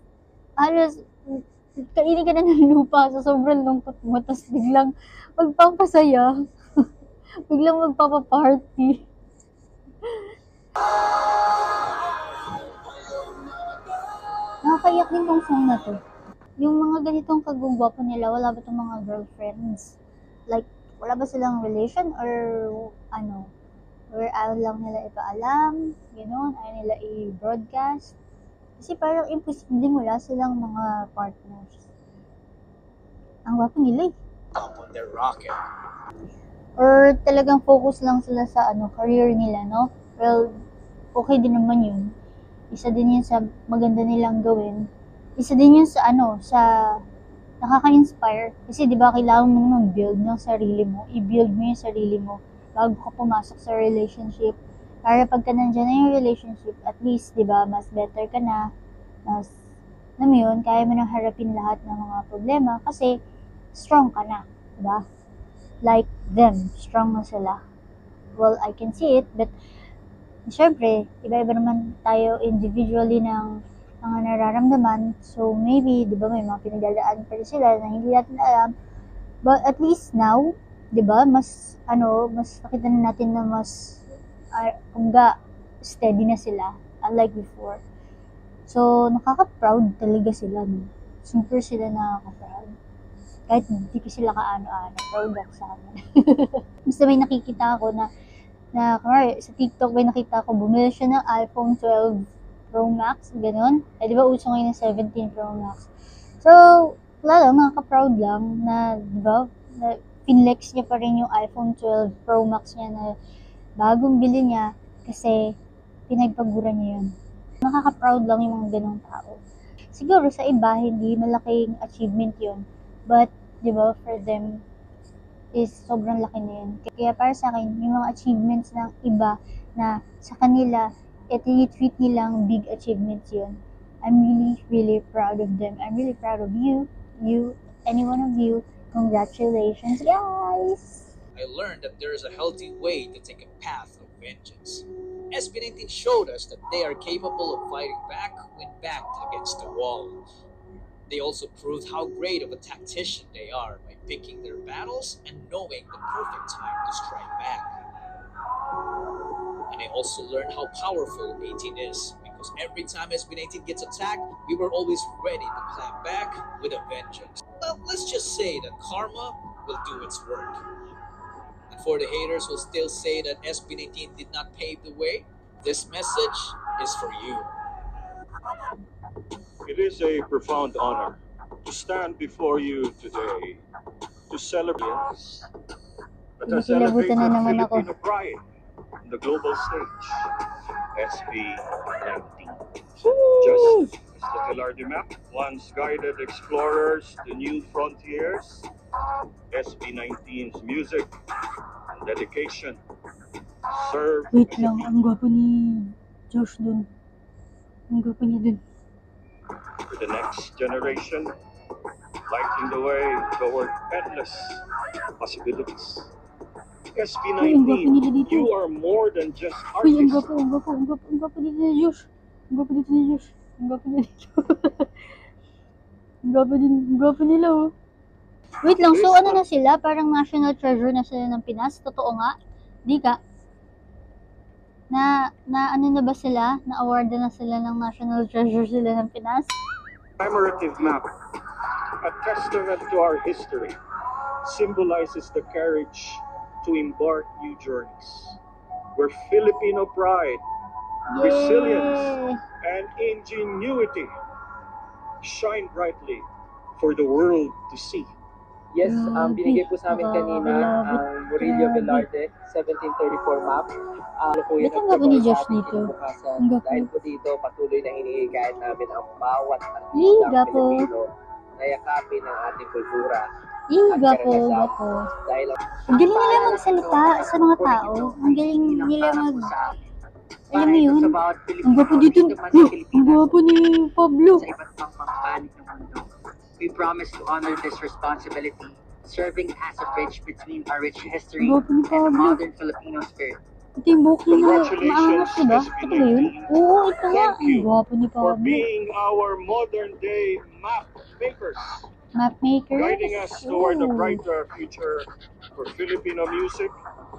kainin ka na ng lupa sa sobrang lungkot mo, tapos biglang magpapasaya, biglang magpapaparty. Nakakaiyak din tong song na to. Yung mga ganitong kagugwapo nila, wala ba itong mga girlfriends? Like, wala ba silang relation or ano? Or ayaw lang nila ipaalam, gano'n, ayaw nila i-broadcast. Kasi parang imposibleng wala silang mga partners. Ang gwapo nila eh. top on their rocket. Or talagang focus lang sila sa career nila, no? Well, okay din naman yun. Isa din yun sa maganda nilang gawin. Isa din yun sa sa nakaka-inspire. Kasi di ba kailangan mo naman build ng sarili mo. I-build mo yung sarili mo bago ka pumasok sa relationship. Para pagka nandiyan na yung relationship, at least, di ba, mas better ka na. Mas, alam mo yun, kaya mo nang harapin lahat ng mga problema kasi strong ka na. Di ba? Like them, strong na sila. Well, I can see it, but syempre, iba-iba naman tayo individually ng mga nararamdaman. So, maybe, di ba, may mga pinagdadaan pa rin sila na hindi natin alam. But at least now, di ba, mas nakita na natin na mas, steady na sila, unlike before. So, nakaka-proud talaga sila, no? Super sila nakaka-proud. Kahit hindi ko sila kaano-ano, proud ako sa amin. Basta may nakikita ako na kumari, sa TikTok may nakita ko, bumili siya ng iPhone 12 Pro Max, gano'n. Di ba uso ngayon ng 17 Pro Max. So, wala lang, nakaka-proud lang na, di ba, na pinlex niya pa rin yung iPhone 12 Pro Max niya na bagong bili niya kasi pinagpagura niya yun. Nakaka-proud lang yung mga ganong tao. Siguro sa iba, hindi malaking achievement yun. But, di ba, for them, is sobrang laki na yun. Kaya para sa akin, yung mga achievements ng iba na sa kanila, i-treat nilang big achievements yun. I'm really, really proud of them. I'm really proud of you, any one of you. Congratulations, guys! I learned that there is a healthy way to take a path of vengeance. SB19 showed us that they are capable of fighting back when backed against the wall. They also proved how great of a tactician they are by picking their battles and knowing the perfect time to strike back. And I also learned how powerful 18 is, because every time SB19 gets attacked, we were always ready to clap back with a vengeance. Well, let's just say that karma will do its work. And for the haters who still say that SB19 did not pave the way, this message is for you. It is a profound honor to stand before you today to celebrate that has elevated Kinikilabutan na naman ako. Filipino pride on the global stage, SB19. Just as the Velarde map once guided explorers to new frontiers, SB19's music and dedication serve Wait as a lang, beacon ang gwapo ni Josh dun. Ang gwapo niya dun. for the next generation, lighting the way toward endless possibilities. Uy, ang gwapo nila SB19, dito. you are more than just Uy, ang artists. gwapo, ang gwapo, ang gwapo, ang gwapo dito ni Josh. Ang gwapo dito ni Josh. Ang gwapo niya dito. Ang gwapo nila, oh. Wait lang, so ano na sila? Parang national treasure na sila ng Pinas? Totoo nga? Di ka? Na ano na ba sila? Na-award na sila ng national treasure sila ng Pinas? Commemorative map, a testament to our history, symbolizes the courage to embark new journeys, where Filipino pride, resilience, and ingenuity shine brightly for the world to see. Yes, Grabe. binigay po sa amin kanina Grabe. ang Murillo Grabe. Velarde 1734 map. Po Ba't ang gwapo ni Josh dito? Ang gwapo. Dahil po dito, patuloy na hinihikayat namin ang bawat Ih, artista gwapo. Pilipino na yakapin ang ating kultura. Gwapo, gwapo. Dahil Ang galing nila magsalita sa mga tao. Ang galing nila alam mo yun? Ang gwapo dito. Ang gwapo ni Pablo. Sa iba't ibang mga panig ng mundo. We promise to honor this responsibility, serving as a bridge between our rich history Ang gwapo ni and the Pablo. modern Filipino spirit. Ito yung buhok na maangas, Congratulations, diba? Ito ba yun? Oo, ito nga. Thank you Ang gwapo ni for Pablo. being our modern-day map makers, Mapmakers. guiding us toward a Oo. brighter future for Filipino music.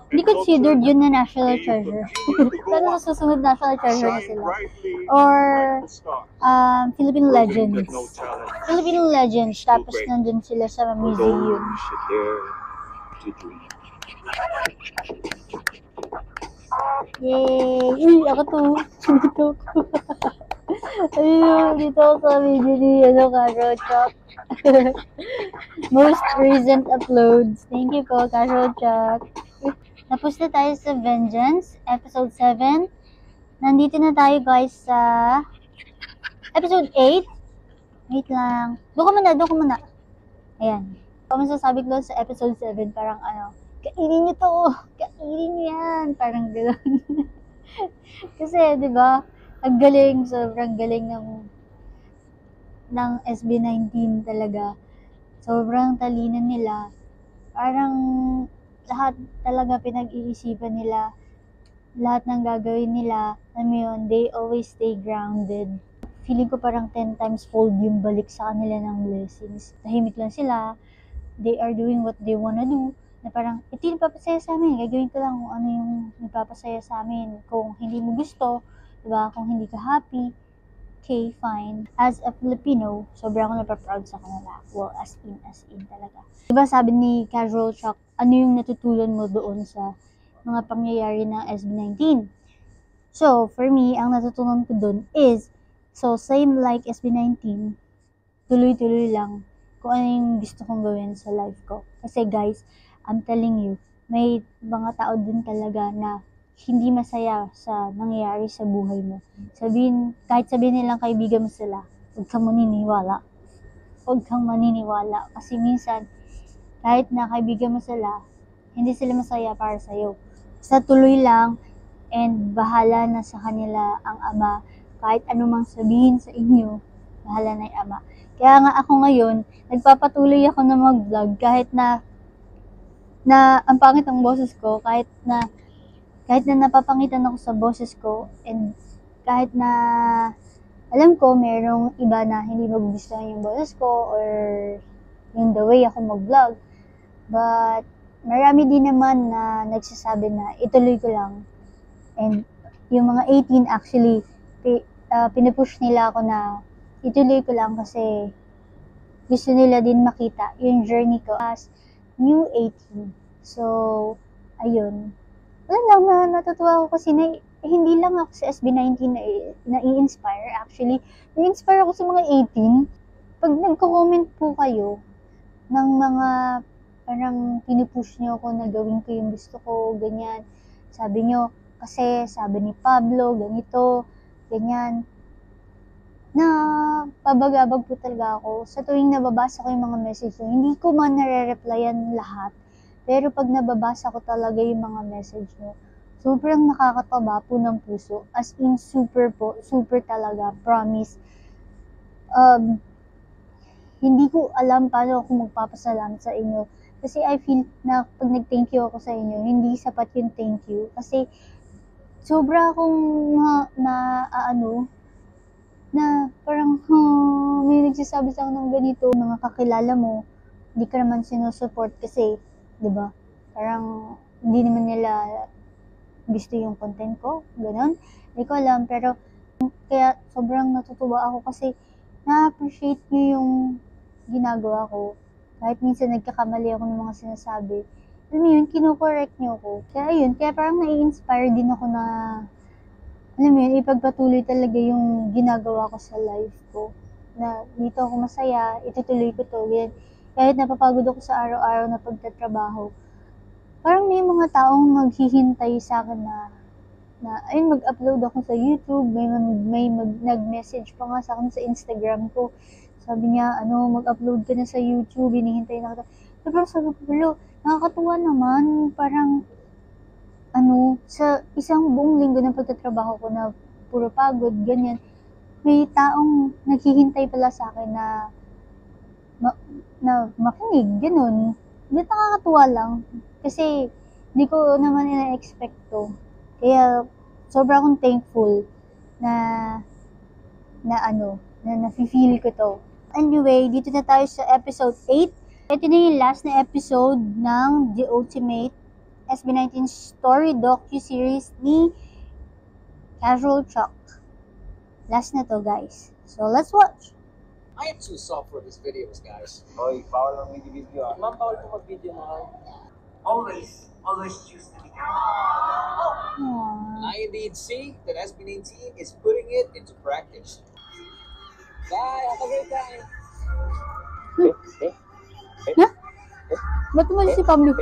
Hindi and considered culture. yun na national May you treasure. continue to go Pero up, sa susunod national treasure na shine sila. brightly Or, like the stars, Filipino proving Legends. that no challenge Filipino Legends. is too Tapos great nandun sila sa for museum. those who dare to dream. Yay! Uy, ako to. Dito ko. Ayun, dito ako sa video ni Casual Chuck. Most recent uploads. Thank you po, Casual Chuck. Tapos na tayo sa Vengeance, episode 7. Nandito na tayo guys sa episode 8. Wait lang. Doon ko muna. Ayan. Kung masasabi ko sa episode 7, parang kainin niyo to. Kainin niyo yan. Parang gano'n. Kasi, di ba, ang galing, sobrang galing ng SB19 talaga. Sobrang talino nila. Parang lahat talaga pinag-iisipan nila. Lahat ng gagawin nila, alam mo yun, they always stay grounded. Feeling ko parang 10 times fold yung balik sa kanila ng blessings. Tahimik lang sila. They are doing what they wanna do. Na parang, ito yung nagpapasaya sa amin. Gagawin ko lang kung ano yung nagpapasaya sa amin. Kung hindi mo gusto, diba? Kung hindi ka happy, okay, fine. As a Filipino, sobrang ako napaproud sa kanila. Well, as in talaga. Diba sabi ni Casual Chuck, ano yung natutulan mo doon sa mga pangyayari ng SB19? So, for me, ang natutunan ko doon is, so same like SB19, tuloy-tuloy lang kung ano yung gusto kong gawin sa life ko. Kasi guys, I'm telling you, may mga tao din talaga na hindi masaya sa nangyayari sa buhay mo. Kahit sabihin nilang kaibigan mo sila, huwag kang maniniwala. Huwag kang maniniwala. Kasi minsan, kahit na kaibigan mo sila, hindi sila masaya para sa'yo. Sa tuloy lang, and bahala na sa kanila ang Ama. Kahit anumang sabihin sa inyo, bahala na yung Ama. Kaya nga ako ngayon, nagpapatuloy ako na mag-vlog kahit na ang pangit ang boses ko, kahit na napapangitan ako sa boses ko, and kahit na alam ko merong iba na hindi magugustuhan yung boses ko or yung the way ako mag-vlog. But marami din naman na nagsasabi na ituloy ko lang. And yung mga 18 actually, pinupush nila ako na ituloy ko lang kasi gusto nila din makita yung journey ko as new 18. So, ayun. Wala lang, natutuwa ako kasi hindi lang ako sa SB19 na i-inspire. Actually, na-inspire ako sa mga 18. Pag nagko-comment po kayo ng mga parang pinupush nyo ako na gawin ko yung gusto ko, ganyan. Sabi nyo, kasi sabi ni Pablo, ganito, ganyan. na pabagabag po talaga ako. Sa tuwing nababasa ko yung mga message nyo, hindi ko man nare-replyan lahat. Pero pag nababasa ko talaga yung mga message nyo, sobrang nakakataba po ng puso. As in, super po. Super talaga. Promise. Hindi ko alam paano ako magpapasalamat sa inyo. Kasi I feel na pag nag-thank you ako sa inyo, hindi sapat yung thank you. Kasi sobra akong na parang may nagsasabi sa akin ng ganito, mga kakilala mo, hindi ka naman sinusupport kasi, di ba? Parang hindi naman nila gusto yung content ko, ganun. Hindi ko alam, pero kaya sobrang natutuwa ako kasi na-appreciate niyo yung ginagawa ko. Kahit minsan nagkakamali ako ng mga sinasabi. Alam mo yun, kino-correct niyo ako. Kaya yun, kaya parang nai-inspire din ako na alam mo yun, ipagpatuloy talaga yung ginagawa ko sa life ko. Na dito ako masaya, itutuloy ko to. Ganyan. Kahit napapagod ako sa araw-araw na pagtatrabaho. Parang may mga taong maghihintay sa akin na ayun, mag-upload ako sa YouTube. May nag-message pa nga sa akin sa Instagram ko. Sabi niya, mag-upload ka na sa YouTube, hinihintay na kita. Pero sabi ko, nakakatuwa naman. Parang, sa isang buong linggo ng pagtatrabaho ko na puro pagod, ganyan, may taong naghihintay pala sa akin na makinig, ganun. Hindi, nakakatuwa lang. Kasi, hindi ko naman ina-expect to. Kaya, sobra akong thankful na nafe-feel ko to. Anyway, dito na tayo sa episode 8. Ito na yung last na episode ng The Ultimate SB19 Story Docu-Series ni Casual Chuck. Last na to, guys. So, let's watch. I am too soft for these videos, guys. Hoy, bawal ang video. Ma'am, bawal po mag-video mo. Always choose to be kind. And I indeed see that SB19 is putting it into practice. Bye, have a great time. Ba't tumalis si Pablo?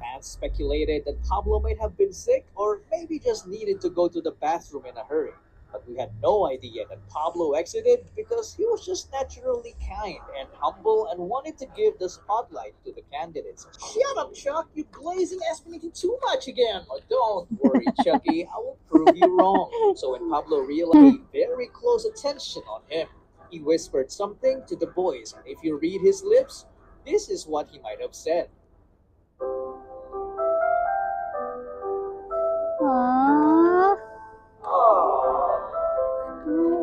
Fans speculated that Pablo might have been sick or maybe just needed to go to the bathroom in a hurry. But we had no idea that Pablo exited because he was just naturally kind and humble and wanted to give the spotlight to the candidates. Shut up, Chuck! You're glazing SB19 too much again! Oh, don't worry, Chucky. I will prove you wrong. So when Pablo realized very close attention on him, he whispered something to the boys. And if you read his lips, this is what he might have said.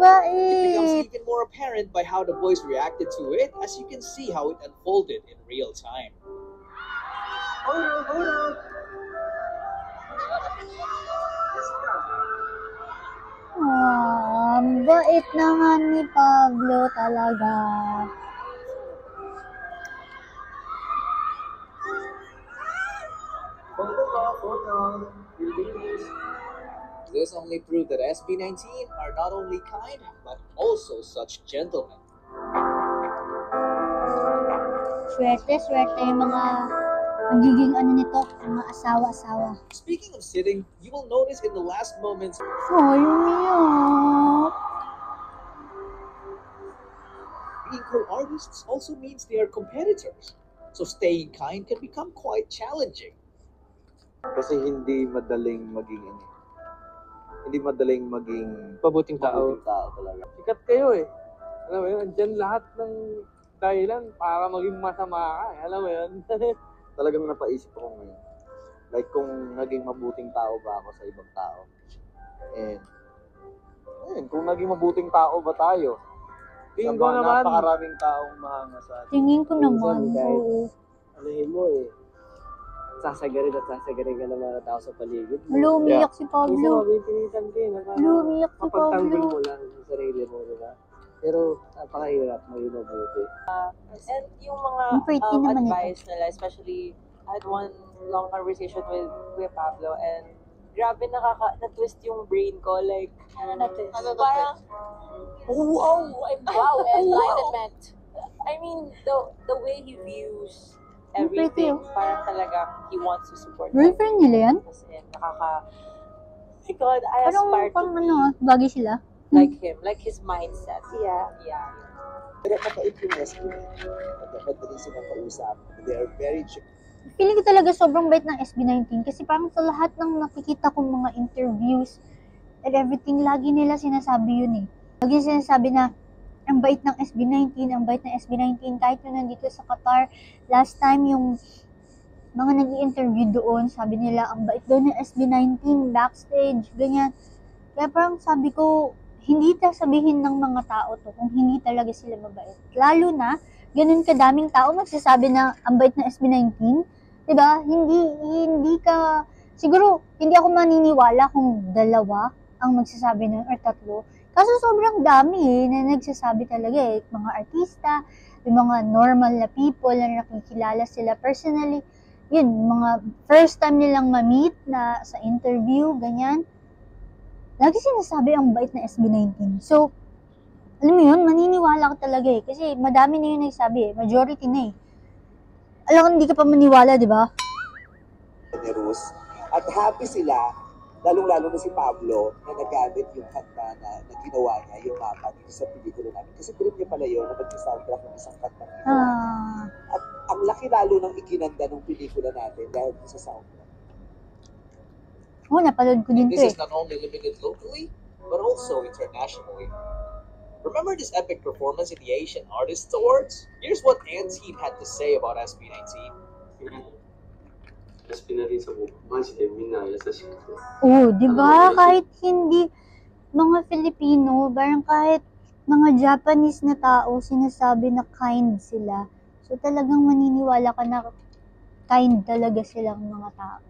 It becomes even more apparent by how the boys reacted to it, as you can see how it unfolded in real time. Bait naman ni Pablo talaga. This only proved that SB19 are not only kind, but also such gentlemen. Swerte yung mga magiging nito, mga asawa-asawa. Speaking of sitting, you will notice in the last moments, umiyak. being co-artists also means they are competitors. So staying kind can become quite challenging. Kasi hindi madaling maging Pabuting tao. talaga. Sikat kayo eh. Alam mo yun, andyan lahat ng dahilan para maging masama ka. Alam mo yun? Talagang napaisip ako ngayon. Like kung naging mabuting tao ba ako sa ibang tao. And kung naging mabuting tao ba tayo? Tingin ko naman. Napakaraming taong mahanga sa atin. Tingin ko naman, Minsan, oo. Anuhin mo eh. Sasagarin ka ng mga tao sa paligid mo. Umiyak si Minsan Pablo. mabipilitan ka eh. Umiyak si Mapagtanggol Pablo. mo lang sa sarili mo, di ba? Pero napakahirap maging mabuti. And yung mga Ang pretty naman advice nila, especially, I had one long conversation with Kuya Pablo and grabe na-twist yung brain ko. Like, parang, wow, enlightenment. I mean, the way he views everything, parang talagang he wants to support Girlfriend nila yan? Kasi my God, I aspire to Parang be bagay sila. like him, like his mindset. Yeah. Pero mapait yung SB. Madali silang kausap. They are very chill. Feeling ko talaga sobrang bait ng SB19 kasi parang sa lahat ng nakikita kong mga interviews and everything, lagi nila sinasabi yun eh. Lagi sinasabi na ang bait ng SB19, ang bait ng SB19. Kahit yung nandito sa Qatar, last time yung mga nag-i-interview doon, sabi nila, ang bait doon ng SB19, backstage, ganyan. Kaya parang sabi ko, hindi sabihin ng mga tao to kung hindi talaga sila mabait. Lalo na, ganun kadaming tao magsasabi na ang bait ng SB19. Diba? Hindi ka, siguro, hindi ako maniniwala kung dalawa ang magsasabi nun or tatlo. Kaso sobrang dami na nagsasabi talaga mga artista, yung mga normal na people na nakikilala sila personally. Yun, mga first time nilang ma-meet na sa interview, ganyan. Lagi sinasabi ang bait na SB19. So, alam mo yun, maniniwala ka talaga kasi madami na yun nagsabi majority na Alam ko, hindi ka pa maniwala, di ba? Generous. At happy sila, lalong-lalo na si Pablo, na nagamit yung kanta na ginawa niya, yung mapa dito sa pelikula namin. Kasi trip niya pala yun na mag-soundtrack ng isang kanta na ginawa niya. At ang laki lalo ng ikinanda ng pelikula natin dahil sa soundtrack. Napanood ko din This is not only limited locally, but also internationally. Remember this epic performance in the Asian Artists Awards? Here's what Antine had to say about SB19. Di ba? Kahit hindi mga Filipino, parang kahit mga Japanese na tao, sinasabi na kind sila. So talagang maniniwala ka na kind talaga silang mga tao.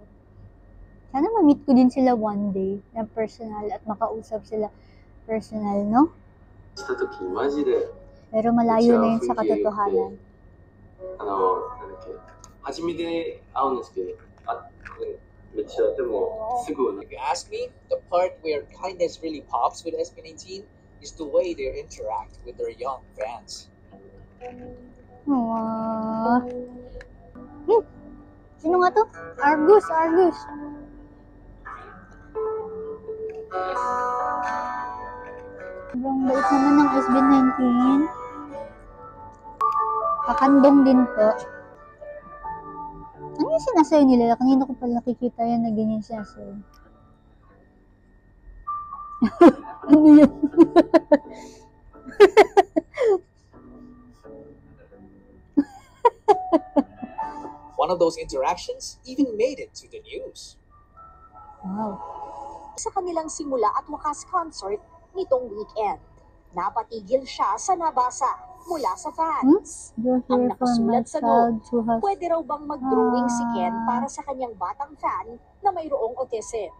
Sana ma-meet ko din sila one day na personal at makausap sila personal, no? Pero malayo na yun sa katotohanan. If you ask me, the part where kindness really pops with SB19 is the way they interact with their young fans. Sino nga to? Argus. Sobrang bait naman ng SB19. Kakandong din to. Ano yung sinasayo nila? Kanina ko pala nakikita yan na ganyan sinasayo. Ano yun? One of those interactions even made it to the news. Wow. Sa kanilang simula at wakas concert nitong weekend, napatigil siya sa nabasa mula sa fans. Ang nakasulat sa note, pwede raw bang mag-drawing si Ken para sa kanyang batang fan na mayroong autism.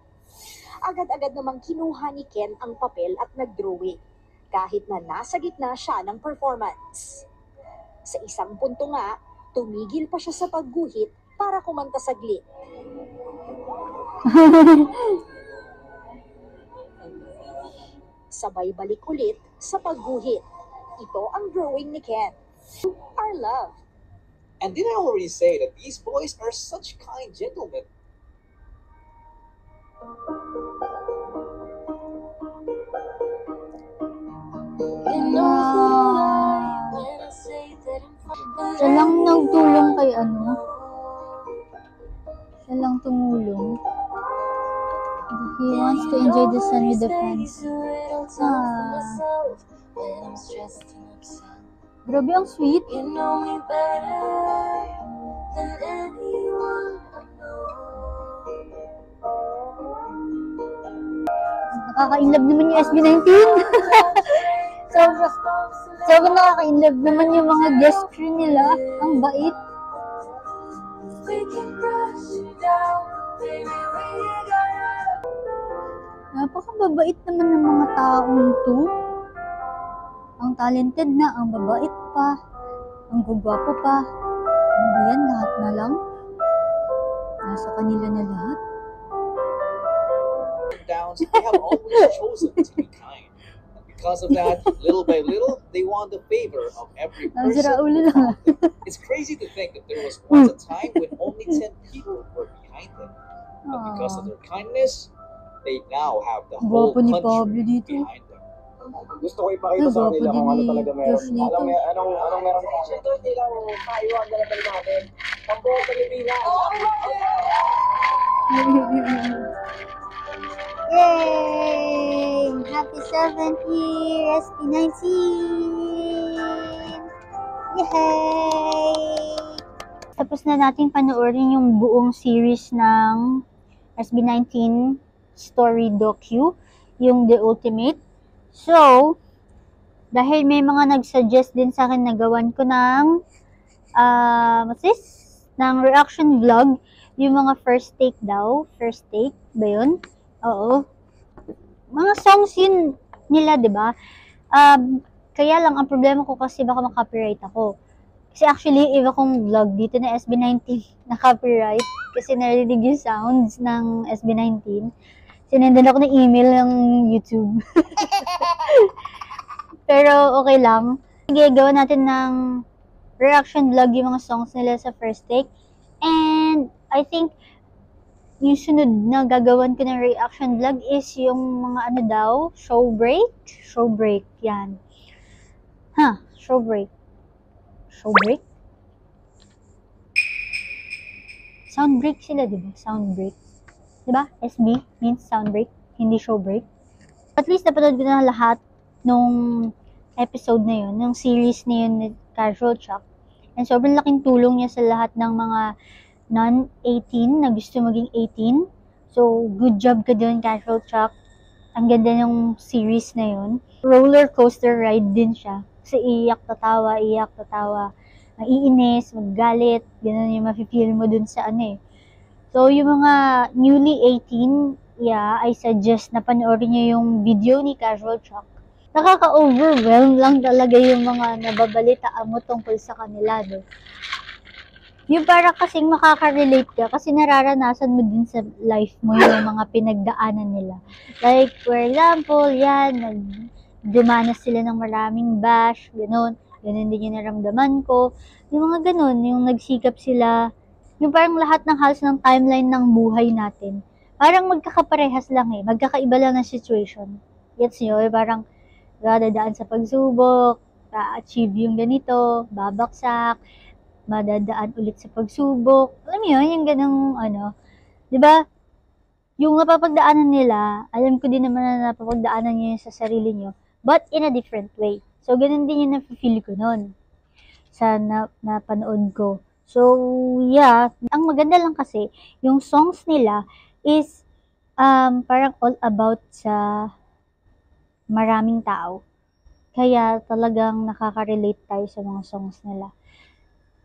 Agad-agad namang kinuha ni Ken ang papel at nag-drawing, kahit na nasa gitna siya ng performance. Sa isang punto nga, tumigil pa siya sa pagguhit para kumanta saglit. Sabay balik ulit sa pagguhit. Ito ang drawing ni Ken. Our love. And did I already say that these boys are such kind gentlemen? Siya lang nagtulong kay Siya lang tumulong. He wants to enjoy the sun with the fans. Grabe, ang sweet. Nakaka-inlove naman yung SB19. Sobrang nakaka-inlove naman yung mga gesture nila. Ang bait. Napakababait naman ng mga taong to. Ang talented na, ang babait pa, ang gugwapo pa. Ano ba yan? Lahat na lang. Nasa kanila na lahat. Downs, they have always chosen to be kind. And because of that, little by little, they won the favor of every person. It's crazy to think that there was once a time when only 10 people were behind them. But because of their kindness, They now have the Gwapo whole ni Pablo country dito. behind them. Gusto ko ipakita sa Gwapo kanila din kung ano ni talaga meron. Josh dito. Anong meron. Ito hindi lang tayo ang dalagal natin. Ang buong Pilipinas. Yay! Happy 7th year, SB19! Yay! Tapos na natin panoorin yung buong series ng SB19 story docu, yung The Ultimate. So, dahil may mga nag-suggest din sa akin na gawan ko ng ng reaction vlog, yung mga first take daw. First take ba yun? Oo. Mga songs yun nila, di ba? Kaya lang, ang problema ko kasi baka makopyright ako. Kasi actually, iba kong vlog dito na SB19 na copyright. Kasi narinig yung sounds ng SB19. Sinendan ako ng email ng YouTube. Pero okay lang. Sige, gawa natin ng reaction vlog yung mga songs nila sa first take. And I think yung sunod na gagawan ko ng reaction vlog is yung mga ano daw, show break. Show break, yan. Show break. Show break? Sound break sila, diba? Sound break. Diba? SB means sound break, hindi show break. At least napanood ko na lahat nung episode na yun, nung series na yun ni Casual Chuck. And sobrang laking tulong niya sa lahat ng mga non-18 na gusto maging 18. So, good job ka dun, Casual Chuck. Ang ganda ng series na yun. Roller coaster ride din siya. Kasi iiyak, tatawa. Maiinis, maggalit. Ganun yung mafe-feel mo dun sa ano eh. So, yung mga newly 18, I suggest na panoorin nyo yung video ni Casual Chuck. Nakaka-overwhelm lang talaga yung mga nababalitaan mo tungkol sa kanila, no? Yung para kasing makaka-relate ka kasi nararanasan mo din sa life mo yung mga pinagdaanan nila. Like, for example, nagdumanas sila ng maraming bash, ganun. Ganun din yung naramdaman ko. Yung mga ganun, yung nagsikap sila, yung parang lahat ng halos ng timeline ng buhay natin. Parang magkakaparehas lang eh. Magkakaiba lang ng situation. Gets nyo? Parang dadaan sa pagsubok, achieve yung ganito, babaksak, madadaan ulit sa pagsubok. Alam mo yun, yung ganong diba? Yung napapagdaanan nila, alam ko din naman na napapagdaanan nyo yun sa sarili nyo, but in a different way. So, ganun din yung nafe-feel ko nun sa napanood ko. So, ang maganda lang kasi, yung songs nila is parang all about sa maraming tao. Kaya talagang nakaka-relate tayo sa mga songs nila.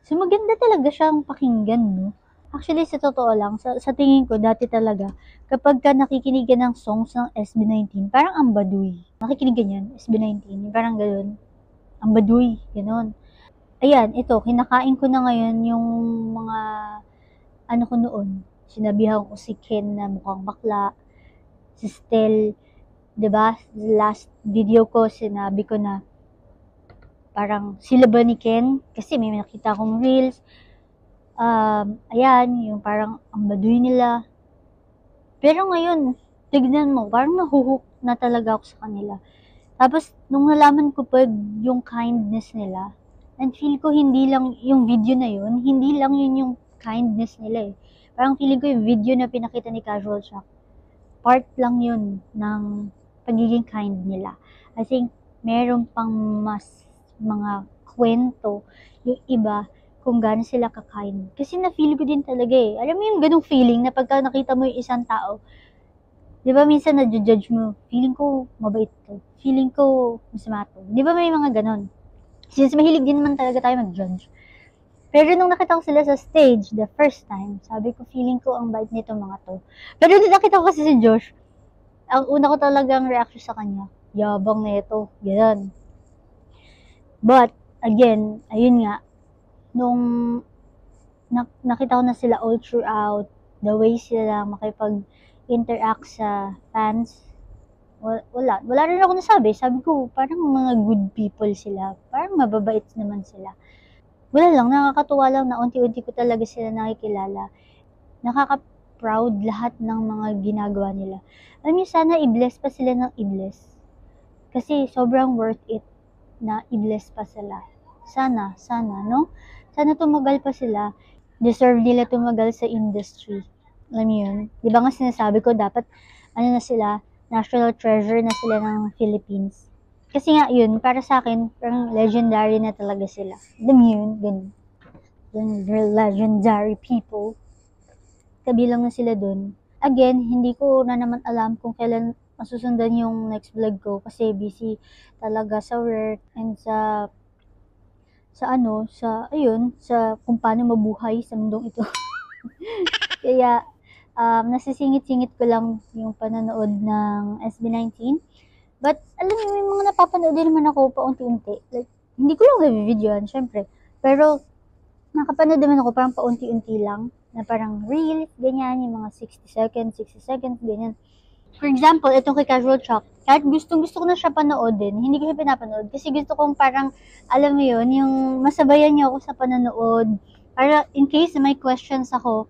So, maganda talaga siyang pakinggan, no? Actually, sa totoo lang, sa tingin ko, dati talaga, kapag ka nakikinig ka ng songs ng SB19, parang ang baduy. Nakikinig ka niyan, SB19, parang gano'n. Ang baduy, gano'n. Ayan, ito, kinakain ko na ngayon yung mga, ko noon. Sinabihan ko si Ken na mukhang bakla, si Stel, diba? Last video ko, sinabi ko na parang sila ba ni Ken? Kasi may nakita akong reels. Ayan, yung parang ang baduy nila. Pero ngayon, tignan mo, parang nahuhook na talaga ako sa kanila. Tapos, nung nalaman ko pa yung kindness nila, and feel ko hindi lang yung video na yun, hindi lang yun yung kindness nila eh. Parang feeling ko yung video na pinakita ni Casual Chuck, part lang yun ng pagiging kind nila. I think meron pang mas mga kwento yung iba kung gaano sila ka-kind. Kasi na-feel ko din talaga eh. Alam mo yung ganung feeling na pagka nakita mo yung isang tao, di ba minsan na-judge mo, feeling ko mabait to, feeling ko masama to. Di ba may mga ganon? Since mahilig din naman talaga tayo mag-judge. Pero nung nakita ko sila sa stage, the first time, sabi ko, feeling ko ang bait nito mga to. Pero nung nakita ko kasi si Josh, ang una ko talagang reaction sa kanya, yabang na ito, gano'n. But, again, ayun nga, nung nakita ko na sila all throughout, the way sila makipag-interact sa fans, wala rin ako nasabi. Sabi ko, parang mga good people sila. Parang mababait naman sila. Wala lang, nakakatuwa lang na unti-unti ko talaga sila nakikilala. proud lahat ng mga ginagawa nila. Alam niyo, sana i-bless pa sila ng i-bless. Kasi sobrang worth it na i-bless pa sila. Sana, no? Sana tumagal pa sila. Deserve nila tumagal sa industry. Alam niyo yun? Di ba nga sinasabi ko, dapat, na sila, national treasure na sila ng Philippines. Kasi nga yun, para sa akin, parang legendary na talaga sila. Alam niyo yun? Ganun. Legendary people. Kabilang na sila dun. Again, hindi ko na naman alam kung kailan masusundan yung next vlog ko kasi busy talaga sa work and sa kung paano mabuhay sa mundong ito. Kaya, nasisingit-singit ko lang yung panonood ng SB19. But, alam niyo, may mga napapanood din naman ako paunti-unti. Like, hindi ko lang nabibidyoan, syempre. Pero, nakapanood naman ako parang paunti-unti lang. Na parang reels, ganyan, yung mga 60 seconds, ganyan. For example, itong kay Casual Chuck, kahit gustong-gusto ko na siya panoodin, hindi ko siya pinapanood. Kasi gusto kong parang, alam mo yun, yung masabayan niyo ako sa panonood. Para in case may questions ako,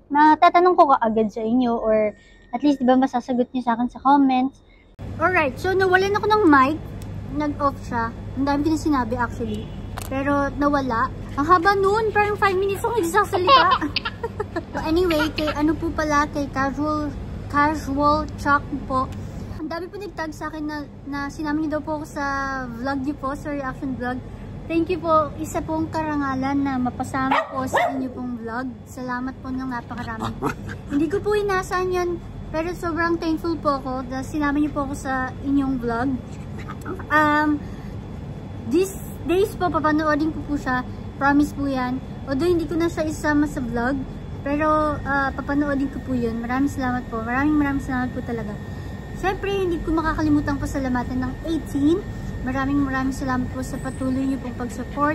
matatanong ko kaagad sa inyo or at least, diba, masasagot niyo sa akin sa comments. Alright, so nawalan ako ng mic. Nag-off siya. Ang dami ko na sinabi actually. Pero nawala. Ang haba nun, parang 5 minutes ako nagsasalita. So anyway, kay Casual Chuck po. Ang dami po nagtag sa akin na sinama niyo daw po ako sa vlog niyo po, sa reaction vlog. Thank you po. Isa pong karangalan na mapasama po sa inyo pong vlog. Salamat po ng napakarami. Hindi ko po inasahan yan, pero sobrang thankful po ako na sinama niyo po ako sa inyong vlog. These days po, papanoodin ko po siya. Promise po yan. Although hindi ko na siya isama sa vlog, pero papanoodin ko po yun. Maraming salamat po. Maraming salamat po talaga. Siyempre, hindi ko makakalimutan pasalamatan ng 18. Maraming salamat po sa patuloy niyo pong pag-support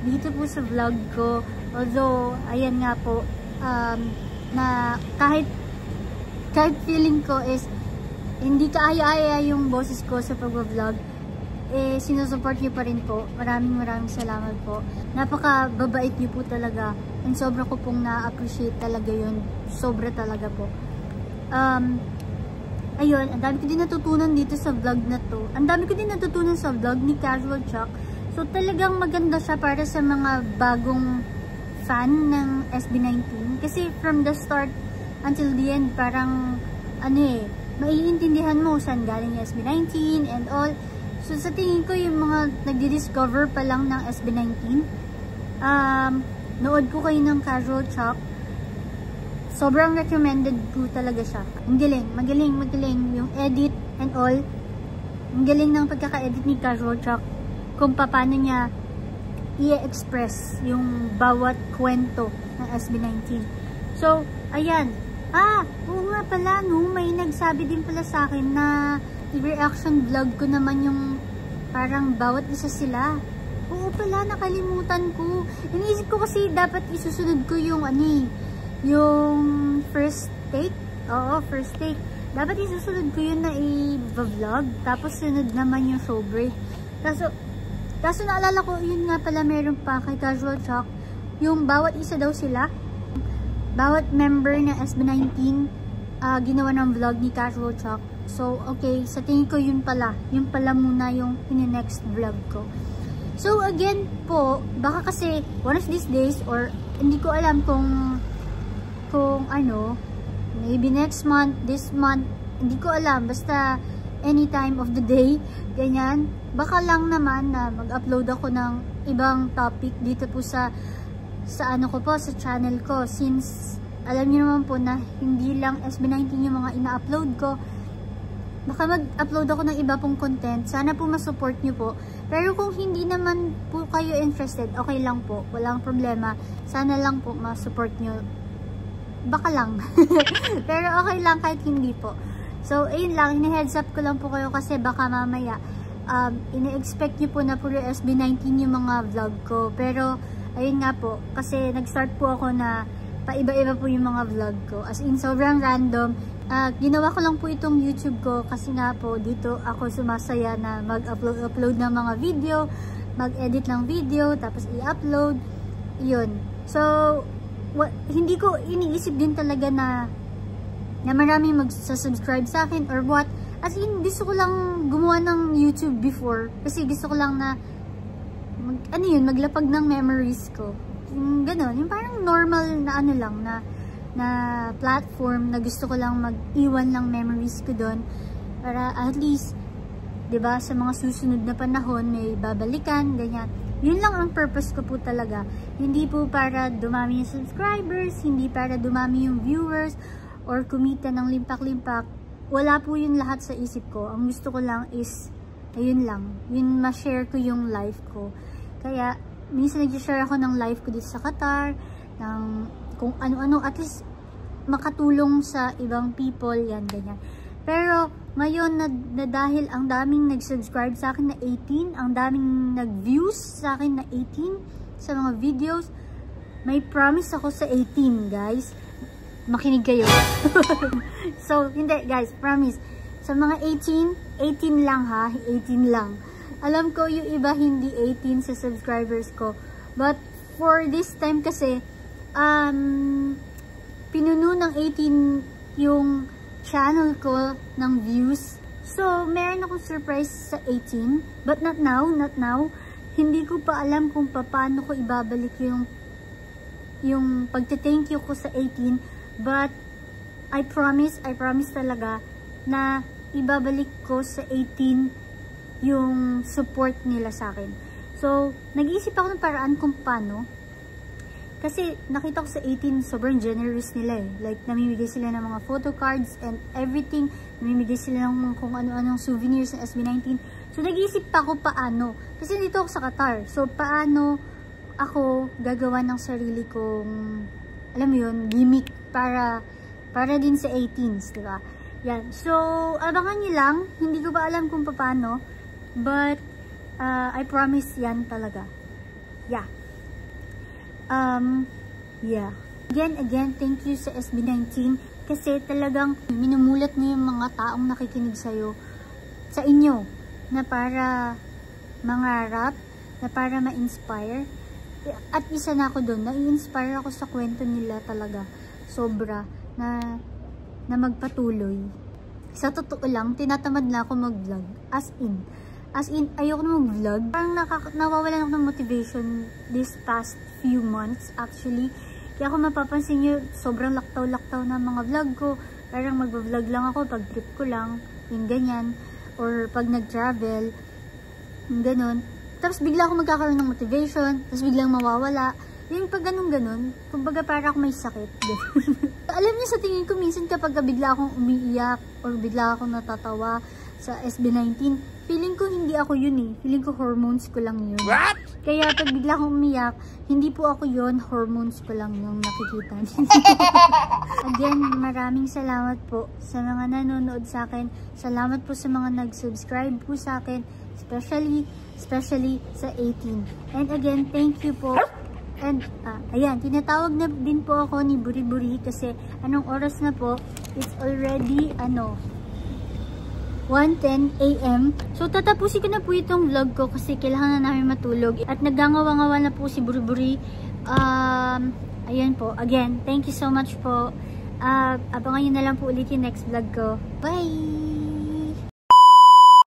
dito po sa vlog ko. Although, ayan nga po, na kahit feeling ko is hindi kaaya-aya yung boses ko sa pag-vlog, sinusupport niyo pa rin po. Maraming salamat po. Napaka-babait niyo po talaga. And sobra ko pong na-appreciate talaga yun. Sobra talaga po. Ayun, ang dami ko din natutunan dito sa vlog na to. Ang dami ko din natutunan sa vlog ni Casual Chuck. So talagang maganda siya para sa mga bagong fan ng SB19. Kasi from the start until the end, parang maiintindihan mo saan galing yung SB19 and all. So, sa tingin ko, yung mga nagdi-discover pa lang ng SB19, nood po kayo ng Casual Chuck. Sobrang recommended po talaga siya. Ang galing, magaling yung edit and all. Ang galing ng pagkaka-edit ni Casual Chuck kung paano niya i-express yung bawat kwento ng SB19. So, ayan. Oo nga pala, no? May nagsabi din pala sa akin na i-reaction vlog ko naman yung parang bawat isa sila. Oo pala, nakalimutan ko. Iniisip ko kasi dapat isusunod ko yung yung first take. Oo, first take. Dapat isusunod ko yun na i-vlog. Tapos sunod naman yung show break. Kaso naalala ko, yun nga pala meron pa kay Casual Chuck. Yung bawat isa daw sila. Bawat member ng SB19 ginawa ng vlog ni Casual Chuck. So, okay, sa tingin ko yun pala muna yung in-next vlog ko. So, again po, baka kasi one of these days or hindi ko alam kung maybe next month, this month, hindi ko alam, basta any time of the day, ganyan. Baka lang naman na mag-upload ako ng ibang topic dito po sa channel ko, since alam niyo naman po na hindi lang SB19 yung mga ina-upload ko. Baka mag-upload ako ng iba pong content. Sana po ma-support niyo po. Pero kung hindi naman po kayo interested, okay lang po. Walang problema. Sana lang po ma-support niyo. Baka lang. Pero okay lang kahit hindi po. So, ayun lang. Ini-heads up ko lang po kayo kasi baka mamaya ini-expect niyo po na puro SB19 yung mga vlog ko. Pero, ayun nga po. Kasi nag-start po ako na paiba-iba po yung mga vlog ko. As in, sobrang random. Ginawa ko lang po itong YouTube ko kasi nga po dito ako sumasaya na mag-upload ng mga video, mag-edit ng video, tapos i-upload. Yun. So, hindi ko iniisip din talaga na maraming magsasubscribe sa akin or what. As in, gusto ko lang gumawa ng YouTube before. Kasi gusto ko lang na, maglapag ng memories ko. Yung gano'n, yung parang normal na ano lang, na platform na gusto ko lang mag-iwan ng memories ko doon. Para at least, 'di ba, sa mga susunod na panahon may babalikan, ganyan. Yun lang ang purpose ko po talaga. Hindi po para dumami yung subscribers, hindi para dumami yung viewers, or kumita ng limpak-limpak. Wala po yun lahat sa isip ko. Ang gusto ko lang is, ayun lang, yun ma-share ko yung life ko. Kaya, minsan nag-share ako ng life ko dito sa Qatar, ng kung ano-ano, at least makatulong sa ibang people, yan, ganyan. Pero, ngayon na dahil ang daming nag-subscribe sa akin na 18, ang daming nag-views sa akin na 18 sa mga videos, may promise ako sa 18, guys. Makinig kayo. So, hindi, guys, promise. Sa mga 18 lang ha, 18 lang. Alam ko yung iba hindi 18 sa subscribers ko. But, for this time kasi, pinuno ng 18 yung channel ko ng views. So, meron akong surprise sa 18. But not now, not now. Hindi ko pa alam kung paano ko ibabalik yung pagte-thank you ko sa 18. But, I promise talaga na ibabalik ko sa 18 yung support nila sa akin. So, nag-iisip ako ng paraan kung paano. Kasi nakita ko sa 18, sobrang generous nila eh. Like, namimigay sila ng mga photo cards and everything. Namimigay sila ng kung ano-anong souvenirs ng SB19. So, nag-iisip pa ako paano. Kasi dito ako sa Qatar. So, paano ako gagawa ng sarili kong, alam mo yun, gimmick para din sa 18s, diba? Yan. So, abangan nyo lang. Hindi ko pa alam kung paano. But, I promise yan talaga. Yeah. Yeah. Again, thank you sa SB19 kasi talagang minumulat mo yung mga taong nakikinig sa'yo, sa inyo, na para mangarap, na para ma-inspire. At isa na ako doon, na-inspire ako sa kwento nila talaga. Sobra, na magpatuloy. Sa totoo lang, tinatamad na ako mag-vlog. As in, ayoko na mag-vlog. Parang nawawalan ako ng motivation this past few months actually. Kaya kung mapapansin nyo, sobrang laktaw-laktaw na mga vlog ko. Parang mag-vlog lang ako pag trip ko lang, yung ganyan. Or pag nag-travel, yung ganon. Tapos bigla ako magkakaroon ng motivation, tapos biglang mawawala. Yung pag ganun-ganon, kumbaga para ako may sakit. Alam niyo, sa tingin ko minsan kapag bigla akong umiiyak or bigla akong natatawa sa SB19, feeling ko hindi ako yun eh. Feeling ko hormones ko lang yun. What? Kaya pag bigla akong umiyak, hindi po ako yun, hormones ko lang yung nakikita. Again, maraming salamat po sa mga nanonood sa akin. Salamat po sa mga nag-subscribe po sa akin, especially sa 18. And again, thank you po. And, ayan, tinatawag na din po ako ni Buri-Buri kasi anong oras na po? It's already, 1:10 AM. So, tatapusin ko na po itong vlog ko kasi kailangan na namin matulog. At naggangawa-ngawa na po si Buri-Buri. Ayan po. Again, thank you so much po. Abangan nyo na lang po ulit yung next vlog ko. Bye!